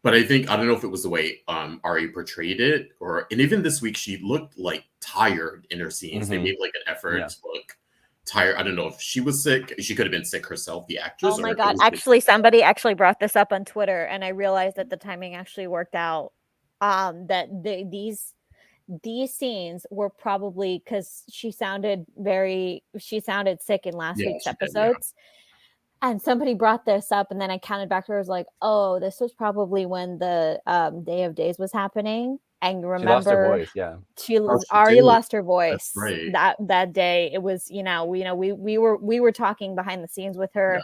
[SPEAKER 4] But I think, I don't know if it was the way Ari portrayed it, and even this week she looked like tired in her scenes. They made like an effort to look tired. I don't know if she was sick. She could have been sick herself, the actress.
[SPEAKER 2] Oh my God. Actually, somebody actually brought this up on Twitter, and I realized that the timing actually worked out. That these scenes were probably because she sounded sick in last week's episodes. And somebody brought this up, and then I counted back to her. I was like, oh, this was probably when the Day of Days was happening. And remember,
[SPEAKER 3] she lost her voice.
[SPEAKER 2] Ari lost her voice
[SPEAKER 4] right.
[SPEAKER 2] that day. It was, we were talking behind the scenes with her.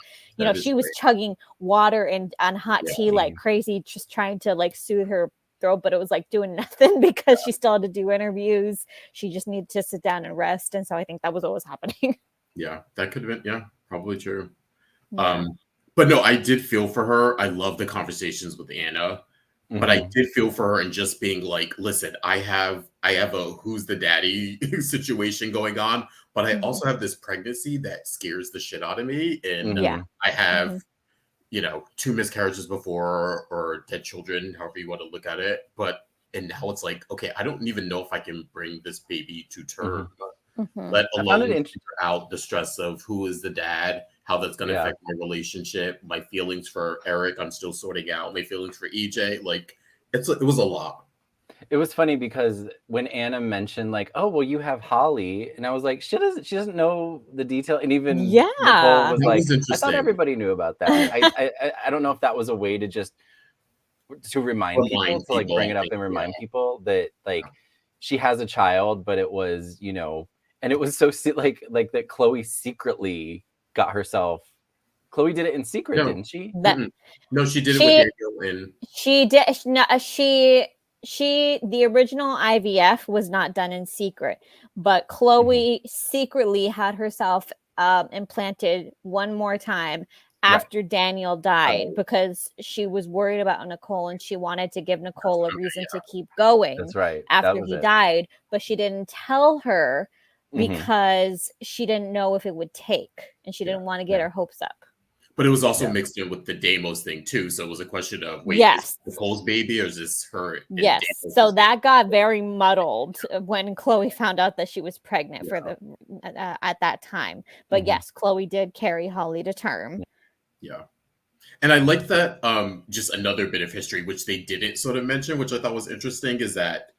[SPEAKER 2] She was chugging water and on hot tea like crazy, just trying to like soothe her throat, but it was like doing nothing because she still had to do interviews. She just needed to sit down and rest. And so I think that was what was happening.
[SPEAKER 4] Yeah, that could have been, probably true.
[SPEAKER 2] Yeah.
[SPEAKER 4] But no, I did feel for her. I love the conversations with Anna, but I did feel for her and just being like, listen, I have a who's the daddy situation going on, but I also have this pregnancy that scares the shit out of me. And I have, 2 miscarriages before or dead children, however you want to look at it. And now it's like, okay, I don't even know if I can bring this baby to term, let alone figure out the stress of who is the dad, how that's going to affect my relationship, my feelings for Eric. I'm still sorting out my feelings for EJ. Like it was a lot.
[SPEAKER 3] It was funny because when Anna mentioned like, oh, well, you have Holly. And I was like, she doesn't know the detail. And even Nicole was like, I thought everybody knew about that. I don't know if that was a way to just to remind people, to like bring it up and remind people that like she has a child, but it was, and it was so like that Chloe secretly got herself. Chloe did it in secret, didn't she?
[SPEAKER 4] No, she did it with Daniel.
[SPEAKER 2] She did. No, the original IVF was not done in secret, but Chloe secretly had herself implanted one more time after Daniel died because she was worried about Nicole and she wanted to give Nicole a reason to keep going.
[SPEAKER 3] That's right.
[SPEAKER 2] After he died, but she didn't tell her because she didn't know if it would take, and she didn't want to get her hopes up.
[SPEAKER 4] But it was also mixed in with the Deimos thing too. So it was a question of, wait, is Nicole's baby or is this her?
[SPEAKER 2] Yes. So that got very muddled when Chloe found out that she was pregnant at that time. But yes, Chloe did carry Holly to term.
[SPEAKER 4] Yeah. And I like that just another bit of history, which they didn't sort of mention, which I thought was interesting, is that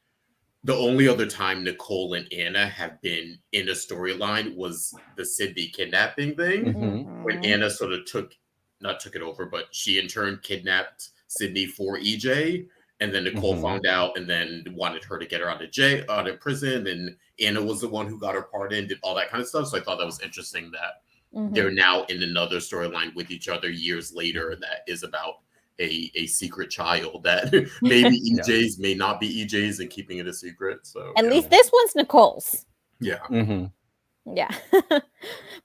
[SPEAKER 4] the only other time Nicole and Anna have been in a storyline was the Sydney kidnapping thing, when Anna sort of took it over, but she in turn kidnapped Sydney for EJ, and then Nicole found out and then wanted her to get her out of prison, and Anna was the one who got her pardoned, did all that kind of stuff. So I thought that was interesting that they're now in another storyline with each other years later that is about a secret child that maybe EJ's may not be EJ's and keeping it a secret. So
[SPEAKER 2] at least this one's Nicole's.
[SPEAKER 4] Yeah.
[SPEAKER 2] Yeah.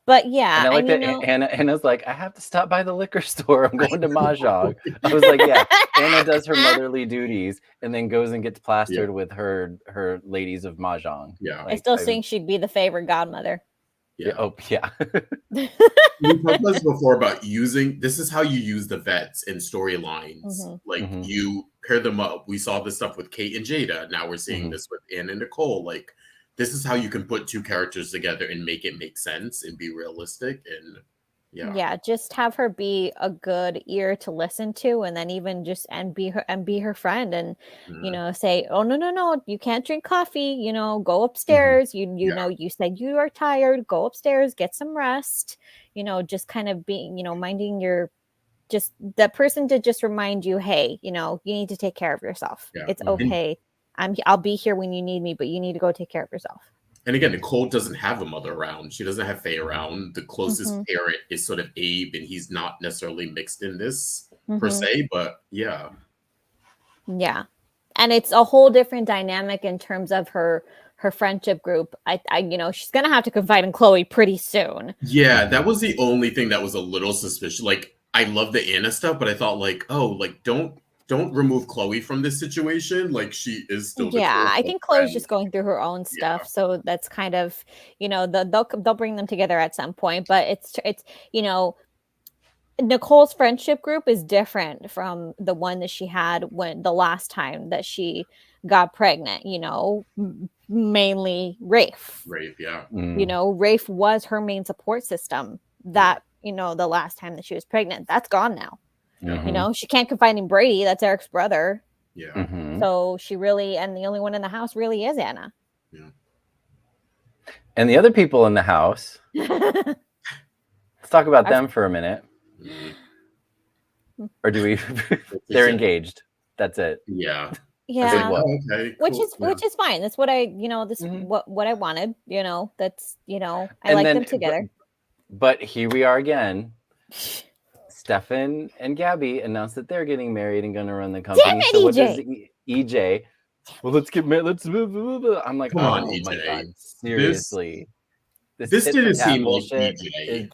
[SPEAKER 2] But yeah.
[SPEAKER 3] And I like that Anna's like, I have to stop by the liquor store. I'm going to Mahjong. I was like, yeah, Anna does her motherly duties and then goes and gets plastered with her ladies of Mahjong.
[SPEAKER 4] Yeah.
[SPEAKER 2] I still think she'd be the favorite godmother.
[SPEAKER 4] Yeah.
[SPEAKER 3] Oh, yeah.
[SPEAKER 4] We talked about this before about this is how you use the vets in storylines. Like you pair them up. We saw this stuff with Kate and Jada. Now we're seeing this with Anna and Nicole. Like this is how you can put two characters together and make it make sense and be realistic. And
[SPEAKER 2] just have her be a good ear to listen to, and then even just be her friend, and say, oh no, you can't drink coffee, go upstairs, you know, you said you are tired, go upstairs, get some rest, just kind of being, minding that person to just remind you, hey, you need to take care of yourself. It's okay. I'll be here when you need me, but you need to go take care of yourself.
[SPEAKER 4] And again, Nicole doesn't have a mother around. She doesn't have Faye around. The closest parent is sort of Abe, and he's not necessarily mixed in this per se, but yeah.
[SPEAKER 2] Yeah. And it's a whole different dynamic in terms of her friendship group. I she's going to have to confide in Chloe pretty soon.
[SPEAKER 4] Yeah, that was the only thing that was a little suspicious. Like, I love the Anna stuff, but I thought like, oh, like don't remove Chloe from this situation. Like she is still.
[SPEAKER 2] I think Chloe's just going through her own stuff. So that's kind of, they'll bring them together at some point, but it's, Nicole's friendship group is different from the one that she had when the last time that she got pregnant, mainly Rafe.
[SPEAKER 4] Rafe, yeah.
[SPEAKER 2] Rafe was her main support system that, the last time that she was pregnant. That's gone now. She can't confide in Brady. That's Eric's brother.
[SPEAKER 4] Yeah.
[SPEAKER 2] So she really, and the only one in the house really is Anna.
[SPEAKER 4] Yeah.
[SPEAKER 3] And the other people in the house, let's talk about them for a minute. Or do we? They're engaged. That's it.
[SPEAKER 4] Yeah.
[SPEAKER 2] Yeah.
[SPEAKER 4] Okay, cool.
[SPEAKER 2] Which is fine. That's what I, what I wanted. That's I like them together.
[SPEAKER 3] But here we are again. Stefan and Gabby announced that they're getting married and going to run the company.
[SPEAKER 2] Damn it,
[SPEAKER 3] so what
[SPEAKER 2] EJ.
[SPEAKER 3] does EJ? Well, let's get married. Let's move. I'm like,
[SPEAKER 4] come on,
[SPEAKER 3] oh
[SPEAKER 4] EJ.
[SPEAKER 3] my god, seriously.
[SPEAKER 4] This didn't seem like EJ.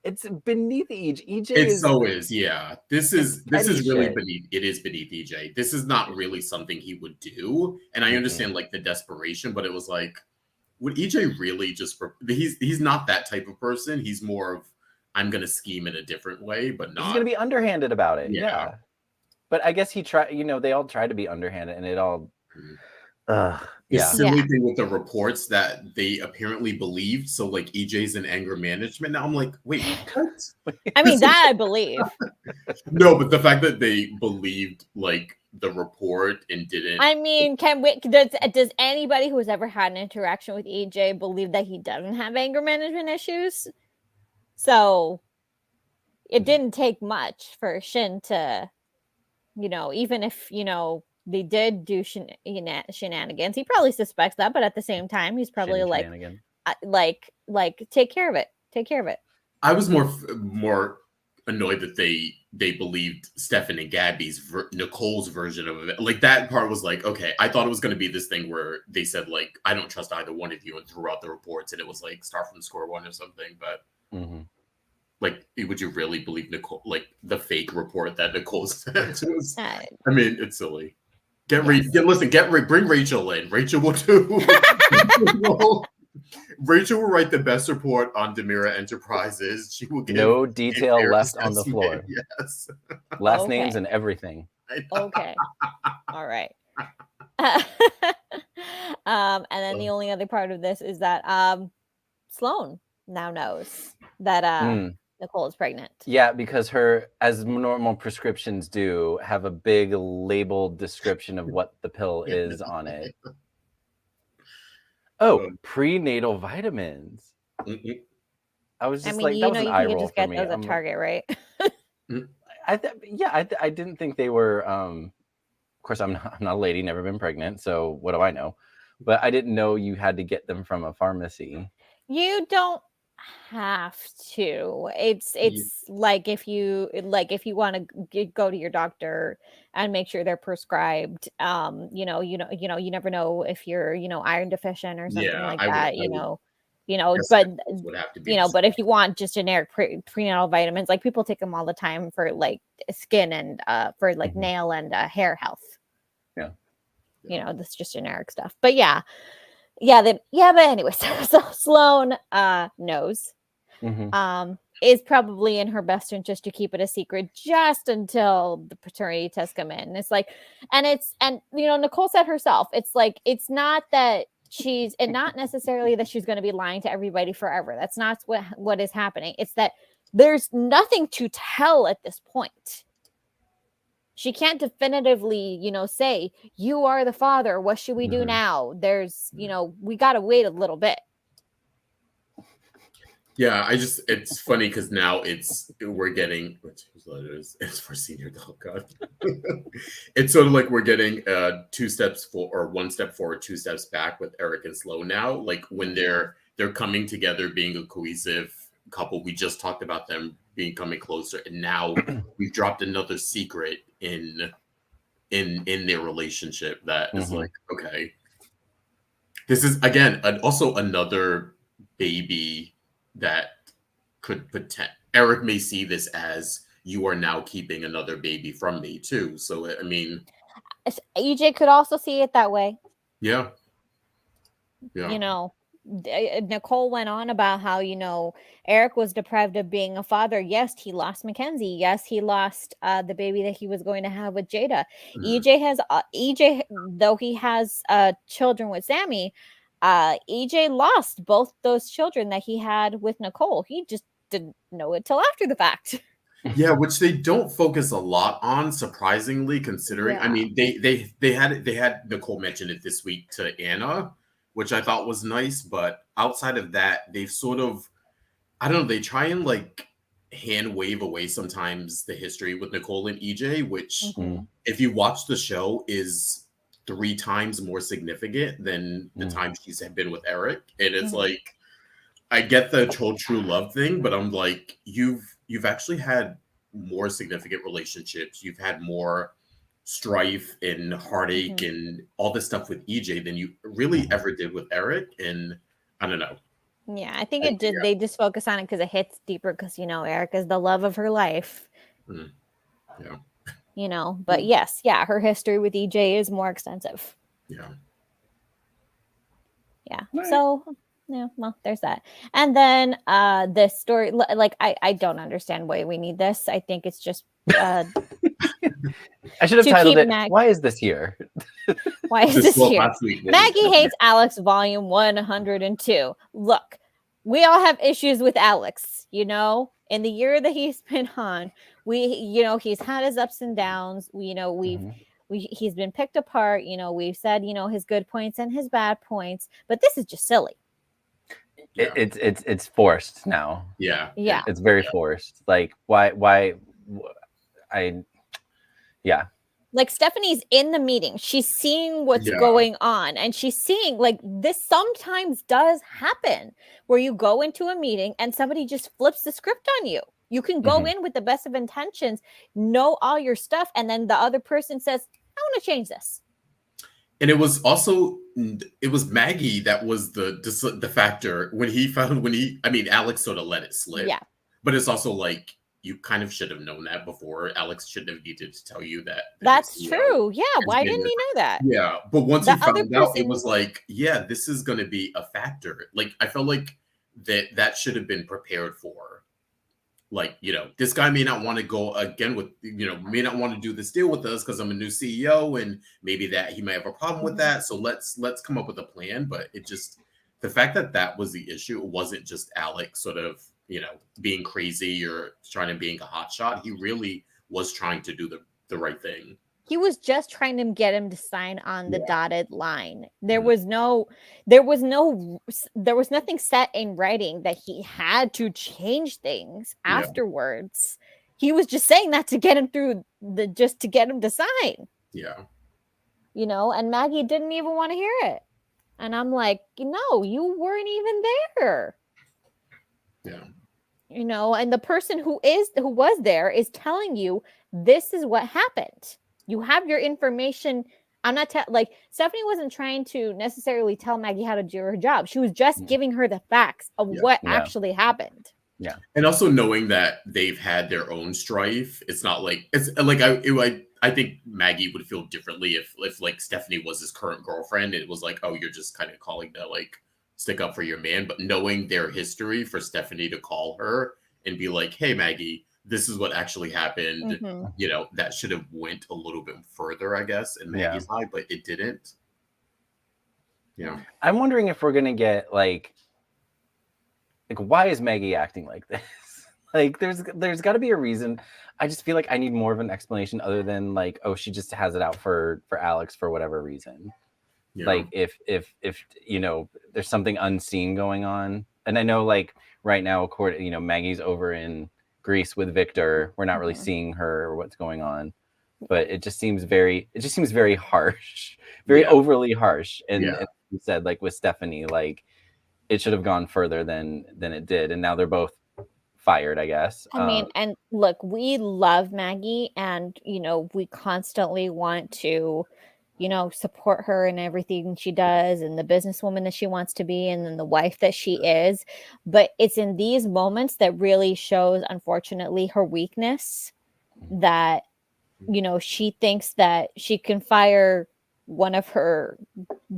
[SPEAKER 3] It's beneath EJ.
[SPEAKER 4] Yeah. This is really beneath. It is beneath EJ. This is not really something he would do, and I understand like the desperation, but it was like, would EJ really just? He's not that type of person. He's more of, I'm gonna scheme in a different way, but not.
[SPEAKER 3] He's gonna be underhanded about it.
[SPEAKER 4] Yeah.
[SPEAKER 3] But I guess he tried. They all try to be underhanded, and it all.
[SPEAKER 4] The silly thing with the reports that they apparently believed. So like EJ's in anger management. Now I'm like, wait, what?
[SPEAKER 2] I mean, that I believe.
[SPEAKER 4] No, but the fact that they believed like the report and didn't.
[SPEAKER 2] I mean, does anybody who has ever had an interaction with EJ believe that he doesn't have anger management issues? So it didn't take much for Shin to, even if, they did do shenanigans. He probably suspects that, but at the same time, he's probably like take care of it. Take care of it.
[SPEAKER 4] I was more annoyed that they believed Stefan and Gabby's Nicole's version of it. Like that part was like, okay, I thought it was going to be this thing where they said like, I don't trust either one of you, and threw out the reports, and it was like start from square one or something. But like, would you really believe Nicole? Like the fake report that Nicole said? I mean, it's silly. Bring Rachel in. Rachel will do. Rachel will write the best report on Demira Enterprises. She will get
[SPEAKER 3] no detail left on the floor.
[SPEAKER 4] Yes.
[SPEAKER 3] Last names and everything.
[SPEAKER 2] Okay. All right. And then the only other part of this is that Sloan now knows that Nicole is pregnant.
[SPEAKER 3] Yeah, because her, as normal prescriptions do, have a big labeled description of what the pill is on it. Oh, prenatal vitamins. I was just that was an eye roll for me.
[SPEAKER 2] You can just get those at Target, right?
[SPEAKER 3] I didn't think they were. Of course, I'm not a lady, never been pregnant, so what do I know? But I didn't know you had to get them from a pharmacy. You
[SPEAKER 2] don't have to. It's like if you want to go to your doctor and make sure they're prescribed. You never know if you're iron deficient or something like that. But if you want just generic prenatal vitamins, like people take them all the time for like skin and for like nail and hair health. That's just generic stuff. But but anyways, so Sloan knows. Is probably in her best interest to keep it a secret just until the paternity tests come in. It's like, and Nicole said herself, it's like, it's not that not necessarily that she's going to be lying to everybody forever. That's not what is happening. It's that there's nothing to tell at this point. She can't definitively, say, you are the father. What should we do now? There's, we got to wait a little bit.
[SPEAKER 4] Yeah, it's funny because now we're getting, it's for senior adult, God. It's sort of like we're getting 2 steps or 1 step forward, 2 steps back with Eric and Sloan now. Like when they're coming together, being a cohesive couple. We just talked about them becoming closer, and now we've dropped another secret in their relationship that is like, okay, this is again also another baby that could Eric may see this as, you are now keeping another baby from me too. So I mean,
[SPEAKER 2] EJ could also see it that way.
[SPEAKER 4] Yeah.
[SPEAKER 2] Nicole went on about how, Eric was deprived of being a father. Yes, he lost Mackenzie. Yes, he lost the baby that he was going to have with Jada. EJ, though he has children with Sammy, EJ lost both those children that he had with Nicole. He just didn't know it till after the fact.
[SPEAKER 4] Yeah, which they don't focus a lot on, surprisingly, considering. I mean, they had Nicole mention it this week to Anna, which I thought was nice, but outside of that, they've sort of, I don't know, they try and like hand wave away sometimes the history with Nicole and EJ, which if you watch the show is 3 times more significant than the time she's been with Eric. And it's like, I get the whole true love thing, but I'm like, you've actually had more significant relationships. You've had more strife and heartache and all this stuff with EJ than you really ever did with Eric. And I don't know.
[SPEAKER 2] Yeah, I think they just focus on it because it hits deeper because, Eric is the love of her life.
[SPEAKER 4] Yeah.
[SPEAKER 2] But yes, her history with EJ is more extensive.
[SPEAKER 4] Yeah.
[SPEAKER 2] Yeah. Right. So, yeah, well, there's that. And then this story, like, I don't understand why we need this. I think it's just
[SPEAKER 3] I should have titled it, Why is this here?
[SPEAKER 2] Why is this here? Maggie hates Alex volume 102. Look, we all have issues with Alex, in the year that he's been on. He's had his ups and downs. He's been picked apart. We've said, his good points and his bad points, but this is just silly.
[SPEAKER 3] Yeah. It's forced now.
[SPEAKER 2] Yeah.
[SPEAKER 3] It's very forced. Like, why
[SPEAKER 2] like Stephanie's in the meeting. She's seeing what's going on. And she's seeing, like, this sometimes does happen where you go into a meeting and somebody just flips the script on you. You can go in with the best of intentions, know all your stuff, and then the other person says, I want to change this.
[SPEAKER 4] And it was Maggie that was the factor when Alex sort of let it slip.
[SPEAKER 2] Yeah.
[SPEAKER 4] But it's also like, you kind of should have known that before. Alex shouldn't have needed to tell you that.
[SPEAKER 2] That's true. Yeah. Why didn't he know that?
[SPEAKER 4] Yeah. But once he found out, it was like, yeah, this is going to be a factor. Like, I felt like that should have been prepared for. Like, this guy may not want to go again with, may not want to do this deal with us because I'm a new CEO and maybe that he might have a problem with that. So let's come up with a plan. But it just, the fact that was the issue, it wasn't just Alex sort of, being crazy or trying to being a hotshot. He really was trying to do the right thing.
[SPEAKER 2] He was just trying to get him to sign on the dotted line. There was nothing set in writing that he had to change things afterwards. He was just saying that to get him through just to get him to sign.
[SPEAKER 4] Yeah.
[SPEAKER 2] And Maggie didn't even want to hear it. And I'm like, no, you weren't even there.
[SPEAKER 4] Yeah.
[SPEAKER 2] And the person who was there is telling you this is what happened. You have your information. I'm not Stephanie wasn't trying to necessarily tell Maggie how to do her job. She was just giving her the facts of what actually happened.
[SPEAKER 3] Yeah.
[SPEAKER 4] And also knowing that they've had their own strife. It's not like it's like I think Maggie would feel differently if like Stephanie was his current girlfriend. It was like, oh, you're just kind of calling to like stick up for your man. But knowing their history, for Stephanie to call her and be like, hey, Maggie, this is what actually happened. That should have went a little bit further, I guess, in Maggie's eye, but it didn't. Yeah.
[SPEAKER 3] I'm wondering if we're going to get like, why is Maggie acting like this? Like, there's got to be a reason. I just feel like I need more of an explanation other than like, oh, she just has it out for Alex for whatever reason. Yeah. Like if there's something unseen going on. And I know like right now, Maggie's over in Greece with Victor. We're not really seeing her or what's going on, but it just seems very harsh, very overly harsh. And you said like with Stephanie, like it should have gone further than it did. And now they're both fired, I guess.
[SPEAKER 2] I mean, and look, we love Maggie and, we constantly want to, support her in everything she does and the businesswoman that she wants to be and then the wife that she is. But it's in these moments that really shows, unfortunately, her weakness, that, she thinks that she can fire one of her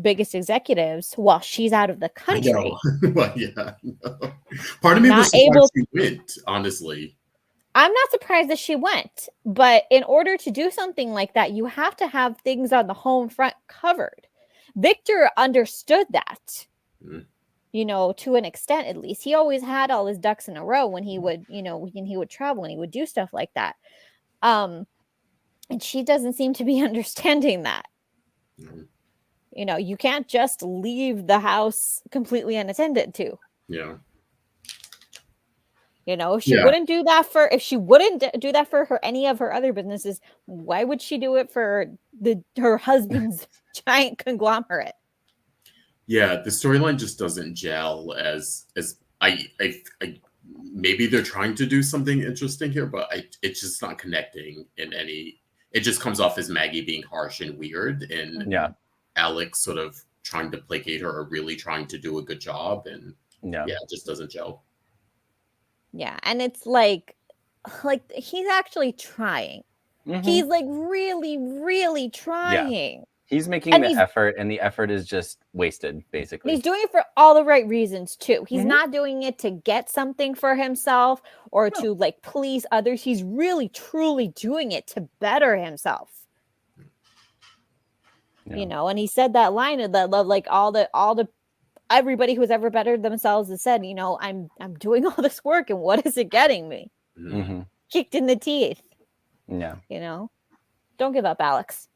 [SPEAKER 2] biggest executives while she's out of the
[SPEAKER 4] I
[SPEAKER 2] country.
[SPEAKER 4] know. Well, yeah. No. Part of me
[SPEAKER 2] Not
[SPEAKER 4] was surprised
[SPEAKER 2] able-
[SPEAKER 4] she went, honestly.
[SPEAKER 2] I'm not surprised that she went, but in order to do something like that, you have to have things on the home front covered. Victor understood that,
[SPEAKER 4] Mm.
[SPEAKER 2] you know, to an extent at least. He always had all his ducks in a row when he would, you know, when he would travel, when he would do stuff like that. And she doesn't seem to be understanding that.
[SPEAKER 4] Mm.
[SPEAKER 2] You know, you can't just leave the house completely unattended to.
[SPEAKER 4] Yeah.
[SPEAKER 2] You know, if she
[SPEAKER 4] Yeah.
[SPEAKER 2] wouldn't do that for, if she wouldn't do that for her, any of her other businesses, why would she do it for her husband's giant conglomerate?
[SPEAKER 4] Yeah, the storyline just doesn't gel as I maybe they're trying to do something interesting here, but it's just not connecting in any. It just comes off as Maggie being harsh and weird, and
[SPEAKER 3] Yeah.
[SPEAKER 4] Alex sort of trying to placate her or really trying to do a good job, and
[SPEAKER 3] Yeah.
[SPEAKER 4] it just doesn't gel.
[SPEAKER 2] Yeah, and it's like he's actually trying.
[SPEAKER 3] Mhm.
[SPEAKER 2] He's like really, really trying.
[SPEAKER 3] He's making
[SPEAKER 2] And
[SPEAKER 3] the
[SPEAKER 2] he's-
[SPEAKER 3] effort, and the effort is just wasted, basically.
[SPEAKER 2] He's doing it for all the right reasons too. He's
[SPEAKER 3] Mhm.
[SPEAKER 2] not doing it to get something for himself or
[SPEAKER 3] No.
[SPEAKER 2] to like please others. He's really, truly doing it to better himself.
[SPEAKER 3] Yeah.
[SPEAKER 2] You know, and he said that line of that love, like all the everybody who's ever bettered themselves has said, you know, I'm doing all this work and what is it getting me?
[SPEAKER 4] Mhm.
[SPEAKER 3] Mhm.
[SPEAKER 2] Kicked in the teeth.
[SPEAKER 3] Yeah.
[SPEAKER 2] You know, don't give up, Alex.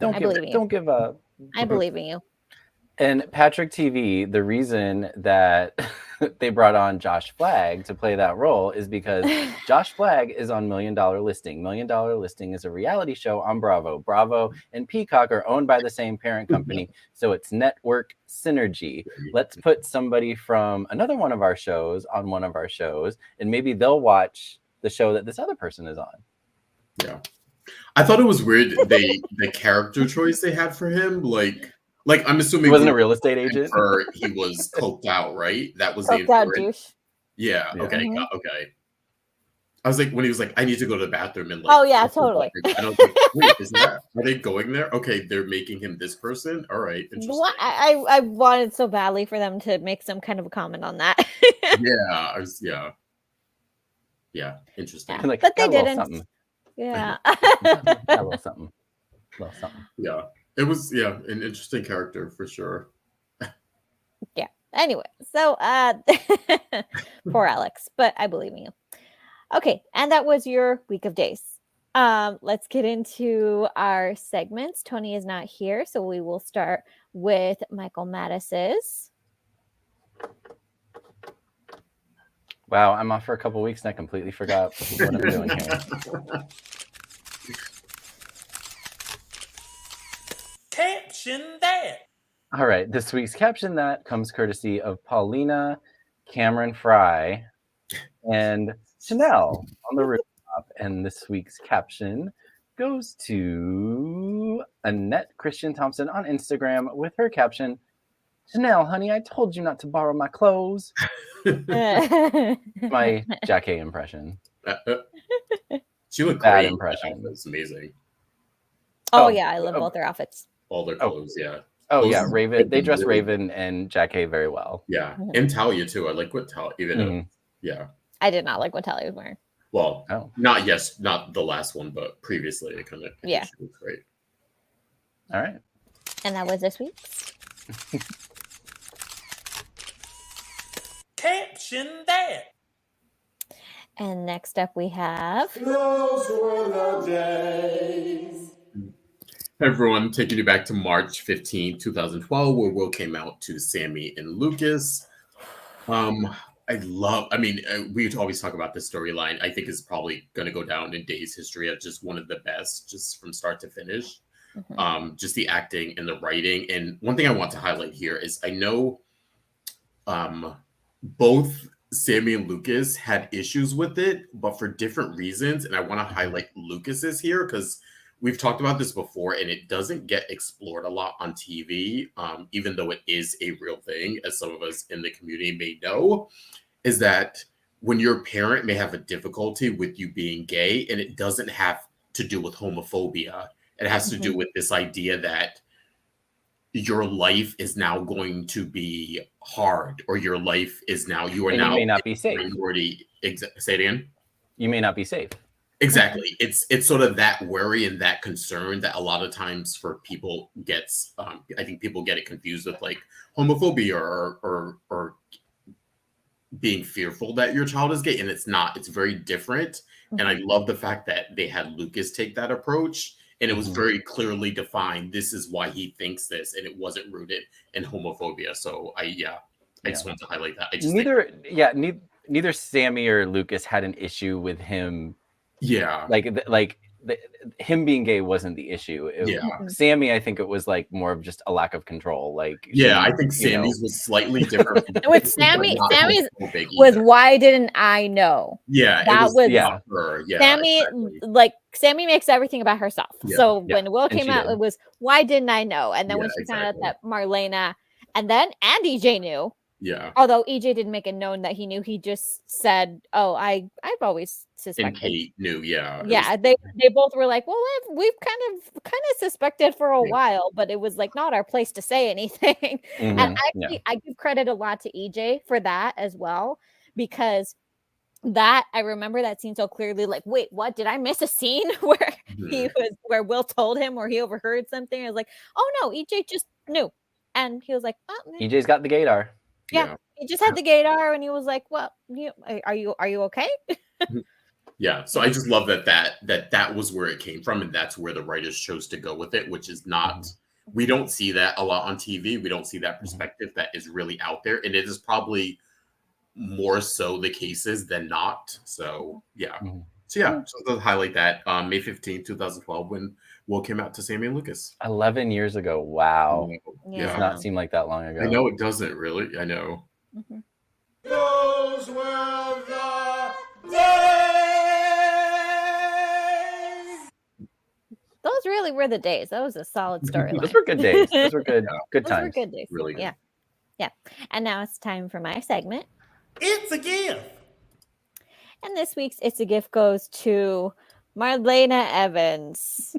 [SPEAKER 2] I believe in you.
[SPEAKER 3] Don't give up.
[SPEAKER 2] I believe in you.
[SPEAKER 3] And Patrick TV, the reason that they brought on Josh Flagg to play that role is because Josh Flagg is on $1 Million Listing. $1 Million Listing is a reality show on Bravo. Bravo and Peacock are owned by the same parent company, so it's network synergy. Let's put somebody from another one of our shows on one of our shows, and maybe they'll watch the show that this other person is on.
[SPEAKER 4] Yeah, I thought it was weird the character choice they had for him, like I'm assuming
[SPEAKER 3] He wasn't a real estate agent.
[SPEAKER 4] Or he was coked out, right? That was
[SPEAKER 2] Coked
[SPEAKER 4] the
[SPEAKER 2] out
[SPEAKER 4] inference.
[SPEAKER 2] douche.
[SPEAKER 4] Yeah.
[SPEAKER 3] Yeah.
[SPEAKER 4] Okay.
[SPEAKER 2] Mhm.
[SPEAKER 4] Okay. I was like, when he was like, I need to go to the bathroom and
[SPEAKER 2] Oh, yeah, totally.
[SPEAKER 4] And I was like, wait, is that, are they going there? Okay, they're making him this person. All right, interesting.
[SPEAKER 2] What? I wanted so badly for them to make some kind of a comment on that.
[SPEAKER 4] Yeah, interesting.
[SPEAKER 2] Yeah.
[SPEAKER 3] Like,
[SPEAKER 2] But they
[SPEAKER 3] got a little
[SPEAKER 2] didn't.
[SPEAKER 3] something.
[SPEAKER 2] Yeah.
[SPEAKER 3] Got a little something. A little something.
[SPEAKER 4] Yeah, it was an interesting character for sure.
[SPEAKER 2] Anyway, so poor Alex, but I believe in you. Okay, and that was your week of days. Let's get into our segments. Tony is not here, so we will start with Michael Mattis's.
[SPEAKER 3] Wow, I'm off for a couple weeks and I completely forgot what I'm doing here.
[SPEAKER 1] Caption that.
[SPEAKER 3] All right, this week's caption that comes courtesy of Paulina, Cameron Fry, and Chanel on the rooftop. And this week's caption goes to Annette Christian Thompson on Instagram with her caption, Chanel, honey, I told you not to borrow my clothes. My Jackie impression.
[SPEAKER 4] She looked
[SPEAKER 3] Bad
[SPEAKER 4] great.
[SPEAKER 3] impression.
[SPEAKER 4] It's amazing.
[SPEAKER 2] Oh,
[SPEAKER 3] Oh,
[SPEAKER 2] yeah, I love
[SPEAKER 3] oh.
[SPEAKER 2] both their outfits.
[SPEAKER 4] All their clothes, yeah.
[SPEAKER 3] Oh,
[SPEAKER 4] Those
[SPEAKER 3] yeah,
[SPEAKER 4] are
[SPEAKER 3] Raven. They dress
[SPEAKER 4] really-
[SPEAKER 3] Raven and Jackie very well.
[SPEAKER 4] Yeah,
[SPEAKER 2] Mhm.
[SPEAKER 4] and Talia too. I like what Talia, even
[SPEAKER 3] Mhm.
[SPEAKER 4] yeah.
[SPEAKER 2] I did not like what Talia was wearing.
[SPEAKER 4] Well,
[SPEAKER 3] Oh.
[SPEAKER 4] not the last one, but previously it kind of
[SPEAKER 2] Yeah.
[SPEAKER 4] she was great.
[SPEAKER 3] All right.
[SPEAKER 2] And that was this week.
[SPEAKER 1] Caption that.
[SPEAKER 2] And next up we have
[SPEAKER 4] Everyone, taking you back to March 15, 2012, where Will came out to Sammy and Lucas. We always talk about this storyline. I think it's probably going to go down in Days history as just one of the best, just from start to finish. Just the acting and the writing. And one thing I want to highlight here is I know both Sammy and Lucas had issues with it, but for different reasons. And I want to highlight Lucas's here because we've talked about this before, and it doesn't get explored a lot on TV, even though it is a real thing, as some of us in the community may know, is that when your parent may have a difficulty with you being gay, and it doesn't have to do with homophobia, it has to do with this idea that your life is now going to be hard, or your life is now you are
[SPEAKER 3] And
[SPEAKER 4] now
[SPEAKER 3] you may not be safe.
[SPEAKER 4] minority. Say it again.
[SPEAKER 3] You may not be safe.
[SPEAKER 4] Exactly. It's sort of that worry and that concern that a lot of times for people gets. I think people get it confused with like homophobia or being fearful that your child is gay, and it's not. It's very different. And I love the fact that they had Lucas take that approach, and it was very clearly defined. This is why he thinks this, and it wasn't rooted in homophobia. So I just want to highlight that. I just
[SPEAKER 3] neither Sammy or Lucas had an issue with him.
[SPEAKER 4] Yeah,
[SPEAKER 3] him being gay wasn't the issue. Sammy, I think it was like more of just a lack of control.
[SPEAKER 4] I think Sammy's was slightly different.
[SPEAKER 2] With Sammy's was why didn't I know?
[SPEAKER 4] Yeah,
[SPEAKER 2] that was
[SPEAKER 4] her. Yeah,
[SPEAKER 2] Sammy.
[SPEAKER 4] exactly.
[SPEAKER 2] Like Sammy makes everything about herself.
[SPEAKER 4] Yeah.
[SPEAKER 2] So when Will came out, it was why didn't I know? And then when she found out that Marlena, and EJ knew.
[SPEAKER 4] Yeah.
[SPEAKER 2] Although EJ didn't make it known that he knew, he just said, "Oh, I've always suspected."
[SPEAKER 4] And Kate knew, yeah.
[SPEAKER 2] Yeah, they both were like, "Well, we've kind of suspected for a while, but it was like not our place to say anything." And actually, I give credit a lot to EJ for that as well, because that I remember that scene so clearly. Like, wait, what? Did I miss a scene where where Will told him or he overheard something? I was like, "Oh no, EJ just knew," and he was like, "Oh,
[SPEAKER 3] EJ's got the gaydar."
[SPEAKER 2] Yeah, he just had the gaydar, and he was like, "Well, are you okay?"
[SPEAKER 4] Yeah, so I just love that was where it came from, and that's where the writers chose to go with it, which is not. We don't see that a lot on TV. We don't see that perspective that is really out there, and it is probably more so the cases than not. So yeah, so to highlight that, May 15th, 2012, when Will came out to Sammy and Lucas.
[SPEAKER 3] 11 years ago. Wow.
[SPEAKER 2] Yeah.
[SPEAKER 3] Does not seem like that long ago.
[SPEAKER 4] I know it doesn't really. I know.
[SPEAKER 1] Those were the days.
[SPEAKER 2] Those really were the days. That was a solid storyline.
[SPEAKER 3] Those were good days. Those were good. Good
[SPEAKER 2] Those
[SPEAKER 3] times.
[SPEAKER 2] were good days.
[SPEAKER 4] Really good.
[SPEAKER 2] Yeah. And now it's time for my segment.
[SPEAKER 1] It's a gift.
[SPEAKER 2] And this week's It's a Gift goes to Marlena Evans.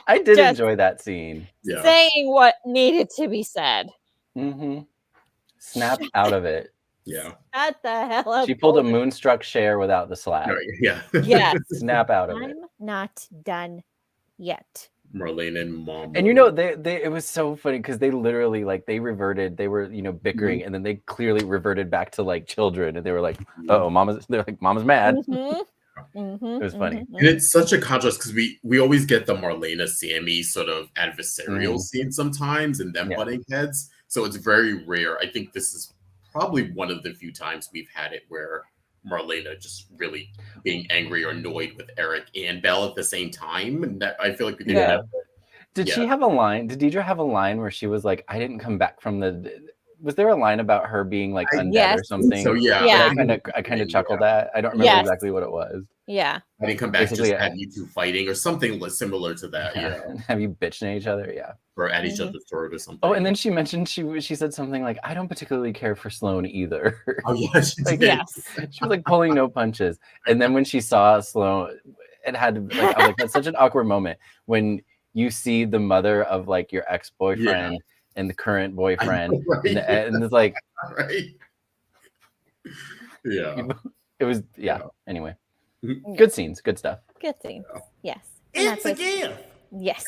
[SPEAKER 3] I did enjoy that scene.
[SPEAKER 4] Yeah.
[SPEAKER 2] Saying what needed to be said.
[SPEAKER 3] Snapped out of it.
[SPEAKER 4] Yeah.
[SPEAKER 2] Shut the hell up.
[SPEAKER 3] She pulled a moonstruck Cher without the slap.
[SPEAKER 4] Yeah.
[SPEAKER 2] Yes.
[SPEAKER 3] Snap out of it.
[SPEAKER 2] I'm not done yet.
[SPEAKER 4] Marlene and Mom.
[SPEAKER 3] And you know, they it was so funny because they literally they reverted. They were bickering, and then they clearly reverted back to like children, and they were like, "Oh, Mama's." They're like, "Mama's mad." It was funny,
[SPEAKER 4] and it's such a contrast because we always get the Marlena Sammy sort of adversarial scene sometimes, and them butting heads. So it's very rare. I think this is probably one of the few times we've had it where Marlena just really being angry or annoyed with Eric and Belle at the same time. And that, I feel like we didn't have.
[SPEAKER 3] Did she have a line? Did Deidre have a line where she was like, "I didn't come back from the"? Was there a line about her being like undead or something?
[SPEAKER 4] So yeah.
[SPEAKER 3] I kind of chuckled at. I don't remember exactly what it was.
[SPEAKER 2] Yeah.
[SPEAKER 4] I didn't come back. Basically, just had you two fighting or something similar to that. Yeah.
[SPEAKER 3] Have you bitching at each other? Yeah.
[SPEAKER 4] Or at each other's throat or something.
[SPEAKER 3] Oh, and then she mentioned she said something like, "I don't particularly care for Sloane either."
[SPEAKER 4] Oh yeah, she did.
[SPEAKER 2] Yes.
[SPEAKER 3] She was like pulling no punches. And then when she saw Sloane, it had to I was like, that's such an awkward moment when you see the mother of like your ex-boyfriend and the current boyfriend, and it's like,
[SPEAKER 4] right. Yeah.
[SPEAKER 3] It was Anyway, good scenes, good stuff.
[SPEAKER 2] Good scenes. Yes.
[SPEAKER 1] It's a gift.
[SPEAKER 2] Yes.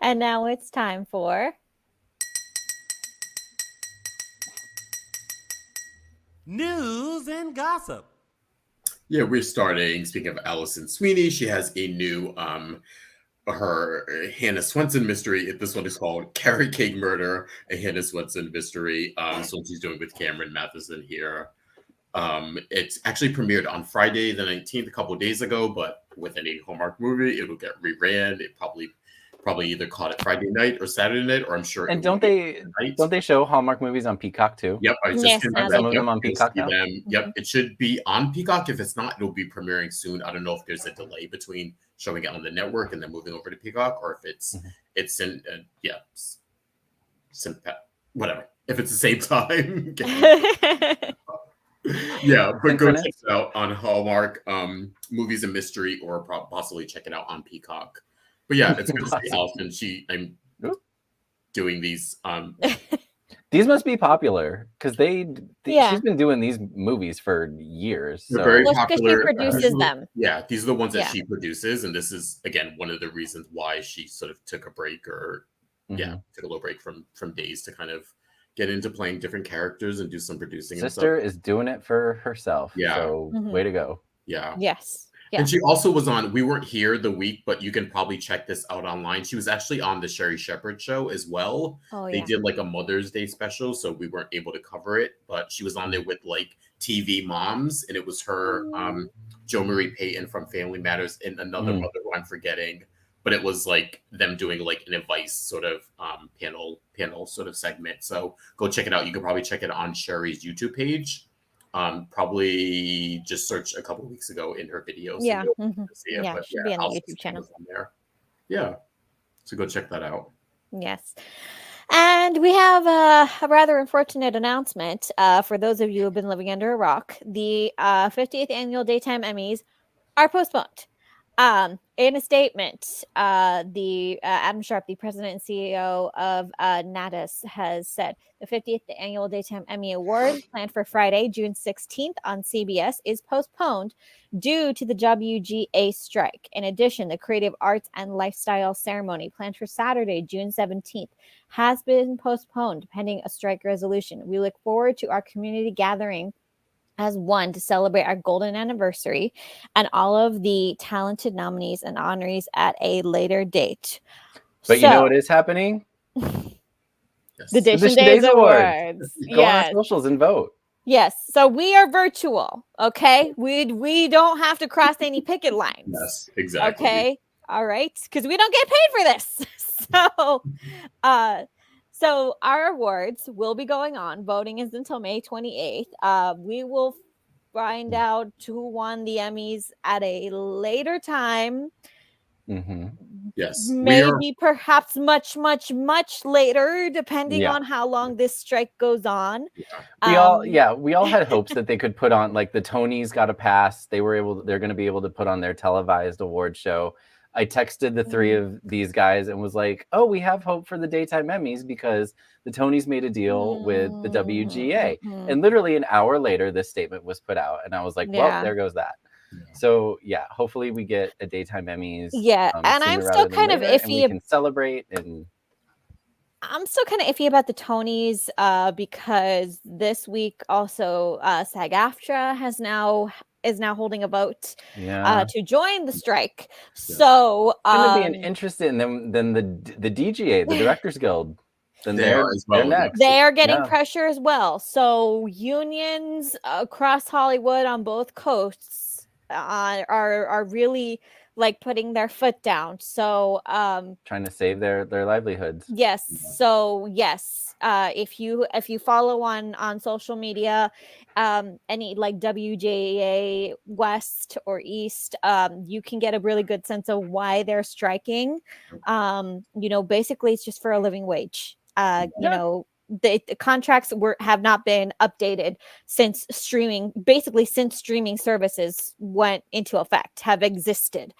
[SPEAKER 2] And now it's time for
[SPEAKER 1] news and gossip.
[SPEAKER 4] Yeah, we're starting. Speaking of Allison Sweeney, she has a new her Hannah Swenson mystery. This one is called Carrie Cake Murder, a Hannah Swenson mystery. So she's doing with Cameron Matheson here. It's actually premiered on Friday the 19th, a couple of days ago, but with any Hallmark movie, it'll get reran. It probably either caught it Friday night or Saturday night, or I'm sure.
[SPEAKER 3] And don't they show Hallmark movies on Peacock too?
[SPEAKER 4] Yep, I just
[SPEAKER 3] some of them on Peacock now.
[SPEAKER 4] Yep, it should be on Peacock. If it's not, it'll be premiering soon. I don't know if there's a delay between showing it on the network and then moving over to Peacock, or if it's in whatever. If it's the same time. Yeah, but go check it out on Hallmark Movies and Mystery, or possibly check it out on Peacock. But yeah, it's good to see how often I'm doing these.
[SPEAKER 3] These must be popular because
[SPEAKER 2] Yeah.
[SPEAKER 3] she's been doing these movies for years.
[SPEAKER 4] They're
[SPEAKER 3] So
[SPEAKER 4] very
[SPEAKER 2] Well, it's 'cause she
[SPEAKER 4] popular.
[SPEAKER 2] produces them.
[SPEAKER 4] Yeah, these are the ones that
[SPEAKER 2] Yeah.
[SPEAKER 4] she produces, and this is again one of the reasons why she sort of took a break, or took a little break from Days to kind of get into playing different characters and do some producing.
[SPEAKER 3] Sister is doing it for herself.
[SPEAKER 4] Yeah.
[SPEAKER 3] So way to go.
[SPEAKER 4] Yeah.
[SPEAKER 2] Yes.
[SPEAKER 4] And she also was on, we weren't here the week, but you can probably check this out online. She was actually on the Sherry Shepherd show as well.
[SPEAKER 2] Oh,
[SPEAKER 4] They
[SPEAKER 2] yeah.
[SPEAKER 4] did like a Mother's Day special, so we weren't able to cover it, but she was on there with like TV moms, and it was her, Jo Marie Payton from Family Matters, and another mother who I'm forgetting, but it was like them doing like an advice sort of panel sort of segment. So go check it out. You can probably check it on Sherry's YouTube page. Probably just search a couple weeks ago in her videos.
[SPEAKER 2] Yeah.
[SPEAKER 4] See it, but
[SPEAKER 2] should be on the
[SPEAKER 4] I'll
[SPEAKER 2] YouTube channel.
[SPEAKER 4] on there. Yeah. So go check that out.
[SPEAKER 2] Yes. And we have a rather unfortunate announcement for those of you who have been living under a rock. The 50th Annual Daytime Emmys are postponed. In a statement, the Adam Sharp, the president and CEO of Natus, has said the 50th Annual Daytime Emmy Awards, planned for Friday, June 16th on CBS, is postponed due to the WGA strike. In addition, the Creative Arts and Lifestyle Ceremony, planned for Saturday, June 17th, has been postponed pending a strike resolution. We look forward to our community gathering as one to celebrate our golden anniversary and all of the talented nominees and honorees at a later date.
[SPEAKER 3] But you know what is happening?
[SPEAKER 2] The Dishin Days Awards.
[SPEAKER 3] Go on our socials and vote.
[SPEAKER 2] Yes. So we are virtual. Okay. We don't have to cross any picket lines.
[SPEAKER 4] Yes, exactly.
[SPEAKER 2] Okay. All right. Because we don't get paid for this. So our awards will be going on. Voting is until May 28th. We will find out who won the Emmys at a later time.
[SPEAKER 4] Yes.
[SPEAKER 2] Maybe perhaps much later, depending on how long this strike goes on.
[SPEAKER 3] We all had hopes that they could put on, like, the Tonys got a pass. They're going to be able to put on their televised award show. I texted the three of these guys and was like, oh, we have hope for the Daytime Emmys because the Tonys made a deal with the WGA. And literally an hour later, this statement was put out. And I was like, well, there goes that. So, hopefully we get a Daytime Emmys.
[SPEAKER 2] Yeah, and I'm still kind of iffy.
[SPEAKER 3] And we can celebrate. And
[SPEAKER 2] I'm still kind of iffy about the Tonys because this week also SAG-AFTRA is now holding a vote to join the strike. So
[SPEAKER 3] it's going to be an interest in them than the DGA, the Directors Guild. Then they're next.
[SPEAKER 2] They are getting pressure as well. So unions across Hollywood on both coasts are really like putting their foot down. So
[SPEAKER 3] trying to save their livelihoods.
[SPEAKER 2] Yes. So yes, if you follow on social media, any like WJA West or East, you can get a really good sense of why they're striking. Basically it's just for a living wage. The contracts have not been updated since streaming services went into effect, have existed.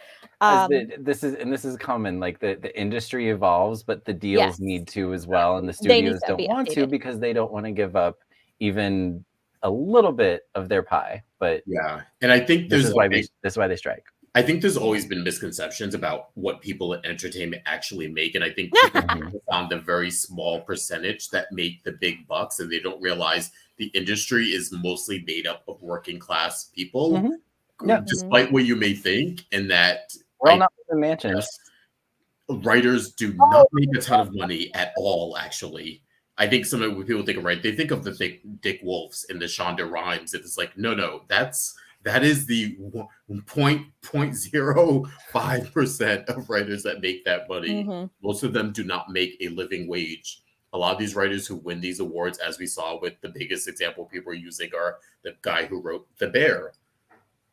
[SPEAKER 3] This is common. Like the industry evolves, but the deals need to as well, and the studios don't want to because they don't want to give up even a little bit of their pie. But
[SPEAKER 4] and I think
[SPEAKER 3] this is why they strike.
[SPEAKER 4] I think there's always been misconceptions about what people in entertainment actually make. And I think people found a very small percentage that make the big bucks, and they don't realize the industry is mostly made up of working class people, despite what you may think. And that
[SPEAKER 3] not in mansions.
[SPEAKER 4] Writers do not make a ton of money at all, actually. I think some of what people think of, they think of the Dick Wolfs and the Shonda Rhimes. It's like, no, that is the 0.05% of writers that make that money. Most of them do not make a living wage. A lot of these writers who win these awards, as we saw with the biggest example people are using, are the guy who wrote The Bear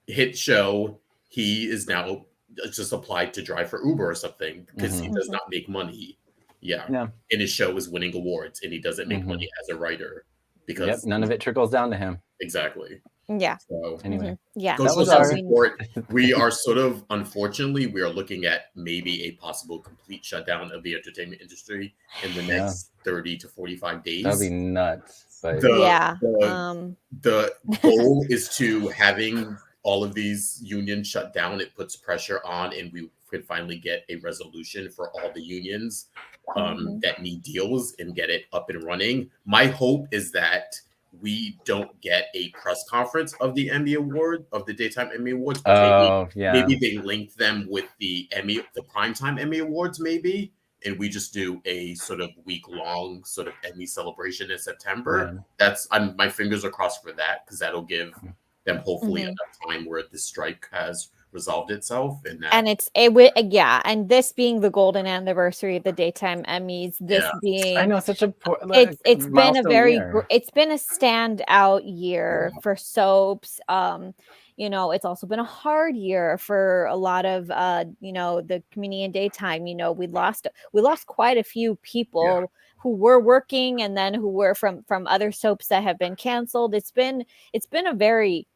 [SPEAKER 4] hit show. He is now just applied to drive for Uber or something because he does not make money. And his show is winning awards, and he doesn't make money as a writer because
[SPEAKER 3] none of it trickles down to him.
[SPEAKER 4] Exactly.
[SPEAKER 2] Yeah.
[SPEAKER 4] So
[SPEAKER 3] Anyway,
[SPEAKER 2] Yeah.
[SPEAKER 4] go
[SPEAKER 3] That
[SPEAKER 4] show
[SPEAKER 3] was
[SPEAKER 4] some
[SPEAKER 3] our-
[SPEAKER 4] support. We are sort of, unfortunately, we are looking at maybe a possible complete shutdown of the entertainment industry in the next 30 to 45 days.
[SPEAKER 3] that'd be nuts. But
[SPEAKER 4] The goal is to having all of these unions shut down. It puts pressure on, and we could finally get a resolution for all the unions that need deals and get it up and running. My hope is that we don't get a press conference of the Emmy Award, of the daytime Emmy Awards. But maybe they link them with the primetime Emmy Awards, maybe. And we just do a sort of week-long sort of Emmy celebration in September. My fingers are crossed for that, because that'll give them hopefully enough time where the strike has resolved itself. And
[SPEAKER 2] and this being the golden anniversary of the daytime Emmys, being
[SPEAKER 3] I know such a
[SPEAKER 2] it's been a very
[SPEAKER 3] year.
[SPEAKER 2] it's been a standout year for soaps. It's also been a hard year for a lot of the community in daytime. We lost quite a few people who were working, and then who were from other soaps that have been canceled. It's been a very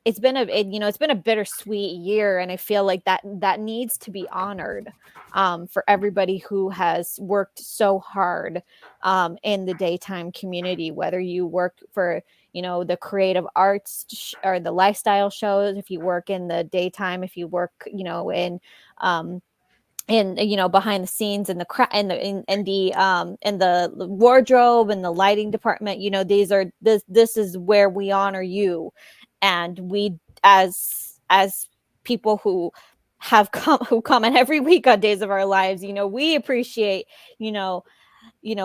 [SPEAKER 2] it's been a bittersweet year, and I feel like that needs to be honored for everybody who has worked so hard in the daytime community, whether you work for the creative arts or the lifestyle shows, if you work in the daytime, if you work in behind the scenes in the wardrobe and the lighting department. This is where we honor you, and we as people who comment every week on Days of Our Lives, we appreciate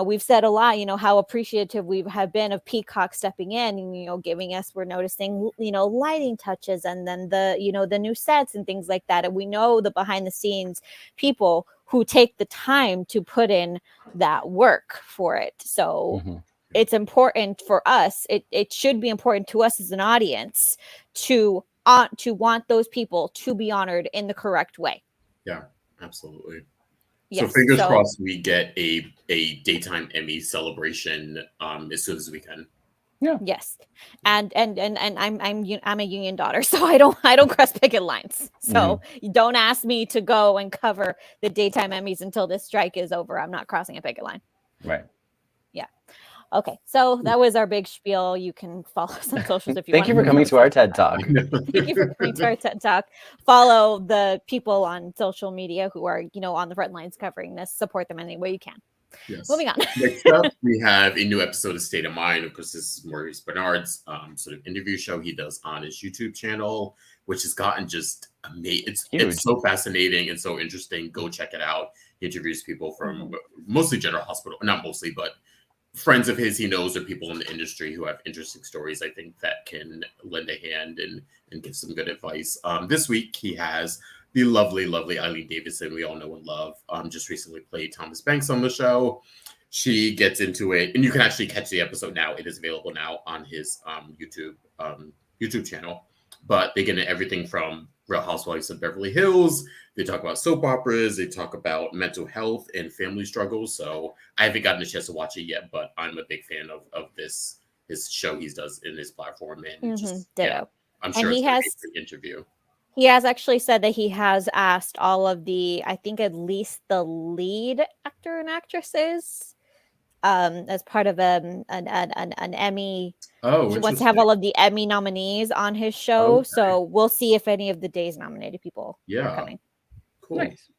[SPEAKER 2] we've said a lot, how appreciative we have been of Peacock stepping in and, giving us, we're noticing, lighting touches, and then the new sets and things like that. And we know the behind the scenes people who take the time to put in that work for it. So it's important for us. It should be important to us as an audience to want those people to be honored in the correct way.
[SPEAKER 4] Yeah, absolutely.
[SPEAKER 2] Yes,
[SPEAKER 4] so fingers crossed we get a daytime Emmy celebration as soon as we can.
[SPEAKER 3] Yeah.
[SPEAKER 2] Yes, and I'm a union daughter, so I don't cross picket lines. So don't ask me to go and cover the daytime Emmys until this strike is over. I'm not crossing a picket line.
[SPEAKER 3] Right.
[SPEAKER 2] Yeah. Okay, so that was our big spiel. You can follow us on socials if you want.
[SPEAKER 3] Thank you for coming to our TED Talk.
[SPEAKER 2] Thank you for coming to our TED Talk. Follow the people on social media who are, on the front lines covering this. Support them any way you can.
[SPEAKER 4] Yes.
[SPEAKER 2] Moving on.
[SPEAKER 4] Next up, we have a new episode of State of Mind. Of course, this is Maurice Bernard's sort of interview show he does on his YouTube channel, which has gotten just amazing. It's so fascinating and so interesting. Go check it out. He interviews people from mostly General Hospital, not mostly, but friends of his he knows, or people in the industry who have interesting stories, I think, that can lend a hand and give some good advice. This week, he has the lovely, lovely Eileen Davidson, we all know and love, just recently played Thomas Banks on the show. She gets into it, and you can actually catch the episode now. It is available now on his YouTube channel. But they get into everything from Real Housewives of Beverly Hills. They talk about soap operas. They talk about mental health and family struggles. So I haven't gotten a chance to watch it yet, but I'm a big fan of his show he does in his platform. And I'm sure it's a great interview.
[SPEAKER 2] He has actually said that he has asked all of I think at least the lead actor and actresses as part of an Emmy. He wants to have all of the Emmy nominees on his show. Okay. So we'll see if any of the Days nominated people are coming.
[SPEAKER 4] Cool. Nice.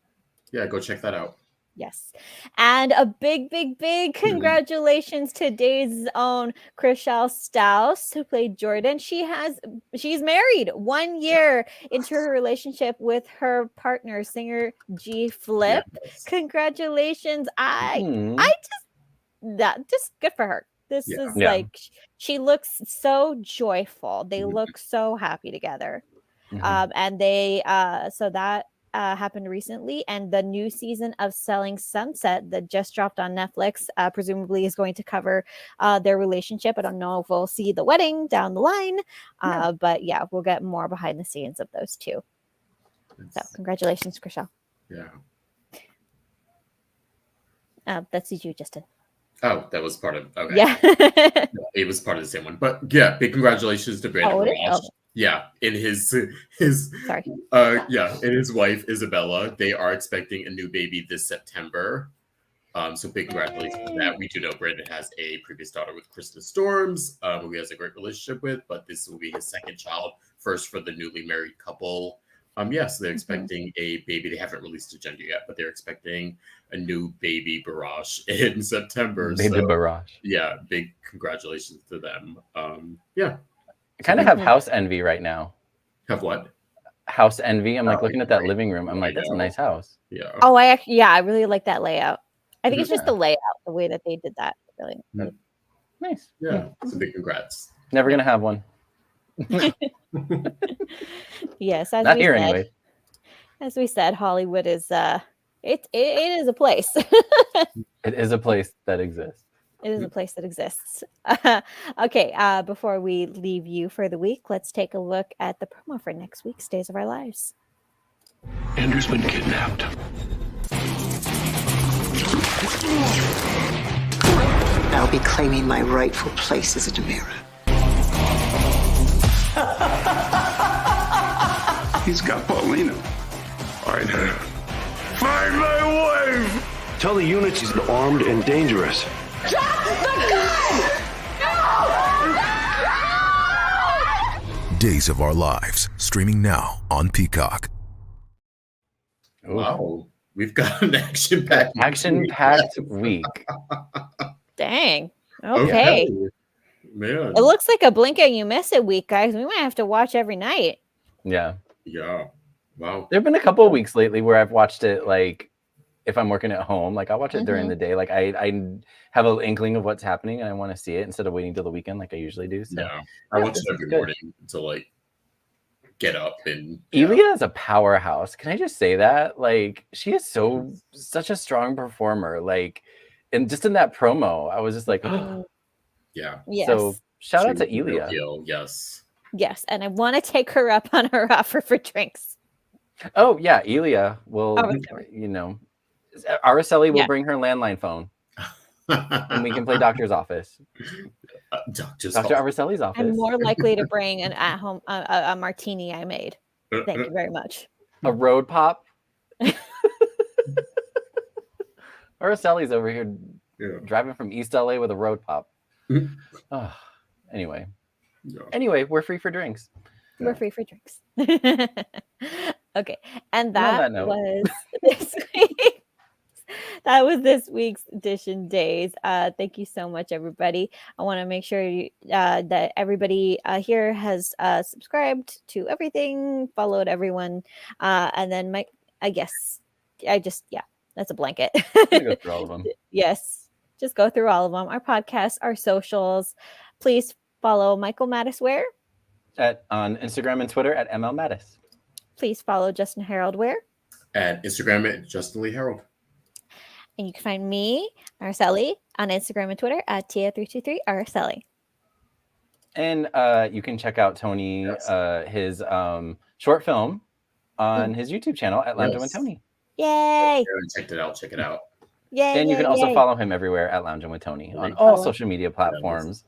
[SPEAKER 4] Yeah, go check that out.
[SPEAKER 2] Yes. And a big congratulations to Days' own Chriselle Staus, who played Jordan. She's married 1 year into her relationship with her partner, singer G Flip. Yes. Congratulations. Just good for her. This is like, she looks so joyful. They look so happy together. And they, so that happened recently, and the new season of Selling Sunset that just dropped on Netflix presumably is going to cover their relationship. I don't know if we'll see the wedding down the line, but we'll get more behind the scenes of those two. So congratulations, Chriselle.
[SPEAKER 4] Yeah.
[SPEAKER 2] That's you, Justin.
[SPEAKER 4] Oh, that was part of okay.
[SPEAKER 2] Yeah.
[SPEAKER 4] It was part of the same one. But yeah, big congratulations to Brandon
[SPEAKER 2] it is?
[SPEAKER 4] Ross.
[SPEAKER 2] Oh.
[SPEAKER 4] Yeah, and his
[SPEAKER 2] Sorry.
[SPEAKER 4] and his wife Isabella. They are expecting a new baby this September. So big congratulations to that. We do know Brandon has a previous daughter with Krista Storms, who he has a great relationship with, but this will be his second child, first for the newly married couple. So they're expecting a baby. They haven't released a gender yet, but they're expecting a new baby Barash in September.
[SPEAKER 3] Baby Barash.
[SPEAKER 4] Yeah, big congratulations to them.
[SPEAKER 3] I kind of have house envy right now.
[SPEAKER 4] Have what?
[SPEAKER 3] House envy. I'm like looking at that living room. I'm like, that's a nice house.
[SPEAKER 4] Yeah.
[SPEAKER 2] Oh, I really like that layout. I think it's just the layout, the way that they did that. Really
[SPEAKER 3] nice.
[SPEAKER 4] Yeah, so big congrats.
[SPEAKER 3] Never gonna have one.
[SPEAKER 2] Yes,
[SPEAKER 3] not here anyway.
[SPEAKER 2] As we said, Hollywood is it is a place.
[SPEAKER 3] It is a place that exists.
[SPEAKER 2] It is a place that exists. Okay, before we leave you for the week, let's take a look at the promo for next week's Days of Our Lives.
[SPEAKER 5] Andrew's been kidnapped.
[SPEAKER 6] I'll be claiming my rightful place as a Demira.
[SPEAKER 5] He's got Paulina. Find her. Find my wife! Tell the unit she's armed and dangerous.
[SPEAKER 7] Drop the gun! No!
[SPEAKER 8] Days of Our Lives, streaming now on Peacock.
[SPEAKER 4] Wow, we've got an action-packed
[SPEAKER 3] week.
[SPEAKER 2] Dang. Okay.
[SPEAKER 4] Man.
[SPEAKER 2] It looks like a blink and you miss it week, guys. We might have to watch every night.
[SPEAKER 3] Yeah.
[SPEAKER 4] Yeah. Wow.
[SPEAKER 3] There have been a couple of weeks lately where I've watched it, like, if I'm working at home, like I'll watch it during the day. Like I have an inkling of what's happening and I want to see it instead of waiting till the weekend like I usually do. So
[SPEAKER 4] yeah. I watch it every morning to like get up and
[SPEAKER 3] Elia is a powerhouse. Can I just say that? Like she is such a strong performer. Like, and just in that promo, I was just like, oh.
[SPEAKER 4] Yeah.
[SPEAKER 2] Yes.
[SPEAKER 3] So shout out to Elia.
[SPEAKER 4] Yes.
[SPEAKER 2] Yes, and I want to take her up on her offer for drinks.
[SPEAKER 3] Oh yeah, Elia will. You know, Araceli will bring her landline phone, and we can play Doctor's Office. Dr. Araceli's office.
[SPEAKER 2] I'm more likely to bring an at-home a martini I made. Thank you very much.
[SPEAKER 3] A road pop. Araceli's over here driving from East LA with a road pop. Anyway. Yeah. Anyway, we're free for drinks.
[SPEAKER 2] We're free for drinks. Okay. And that was this week. That was this week's Dishin Days. Thank you so much, everybody. I want to make sure that everybody here has subscribed to everything, followed everyone, and then that's a blanket.
[SPEAKER 3] Go through all of them.
[SPEAKER 2] Yes, just go through all of them. Our podcasts, our socials. Please follow Michael Mattis where?
[SPEAKER 3] On Instagram and Twitter at ML Mattis.
[SPEAKER 2] Please follow Justin Hareld where?
[SPEAKER 4] At Instagram at Justin Lee Hareld.
[SPEAKER 2] And you can find me, Araceli, on Instagram and Twitter at Tia323 Araceli.
[SPEAKER 3] And you can check out Tony, his short film on his YouTube channel at Lounge with Tony.
[SPEAKER 2] Yay!
[SPEAKER 4] Check it out.
[SPEAKER 2] Yay!
[SPEAKER 3] And you can also follow him everywhere at Lounge with Tony on all social media platforms.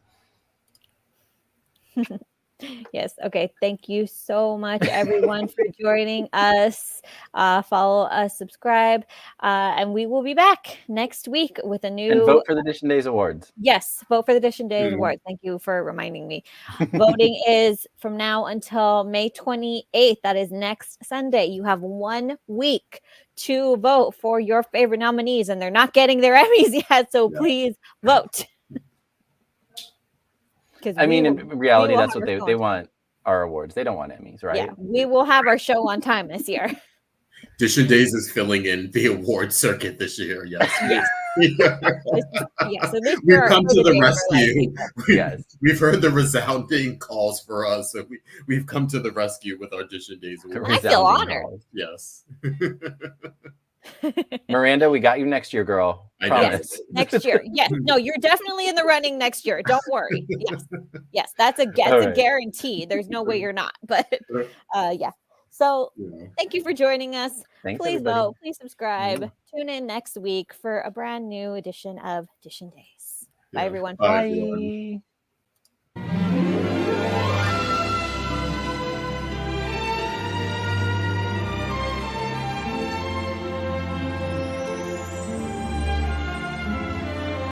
[SPEAKER 2] Yes. Okay. Thank you so much, everyone, for joining us. Follow us, subscribe, and we will be back next week with a new.
[SPEAKER 3] And vote for the Dishin Days Awards.
[SPEAKER 2] Yes, vote for the Dishin Days Awards. Thank you for reminding me. Voting is from now until May 28th. That is next Sunday. You have 1 week to vote for your favorite nominees, and they're not getting their Emmys yet. So please vote.
[SPEAKER 3] I mean, in reality, that's what they want, our awards. They don't want Emmys, right?
[SPEAKER 2] Yeah, we will have our show on time this year.
[SPEAKER 4] Dishin Days is filling in the award circuit this year. Yes.
[SPEAKER 2] Yes. So
[SPEAKER 4] we've come to the rescue.
[SPEAKER 3] Yes.
[SPEAKER 4] We've heard the resounding calls for us. So we've come to the rescue with our Dishin Days Awards.
[SPEAKER 2] I feel honored.
[SPEAKER 4] Yes.
[SPEAKER 3] Miranda, we got you next year, girl.
[SPEAKER 4] I
[SPEAKER 3] promise.
[SPEAKER 2] Yes, next year. Yes. No, you're definitely in the running next year. Don't worry. Yes. That's a guarantee. There's no way you're not. But yeah. So thank you for joining us.
[SPEAKER 3] Thanks,
[SPEAKER 2] please
[SPEAKER 3] everybody.
[SPEAKER 2] vote. Please subscribe. Tune in next week for a brand new edition of Dishin Days. Bye, everyone.
[SPEAKER 4] Bye, everyone.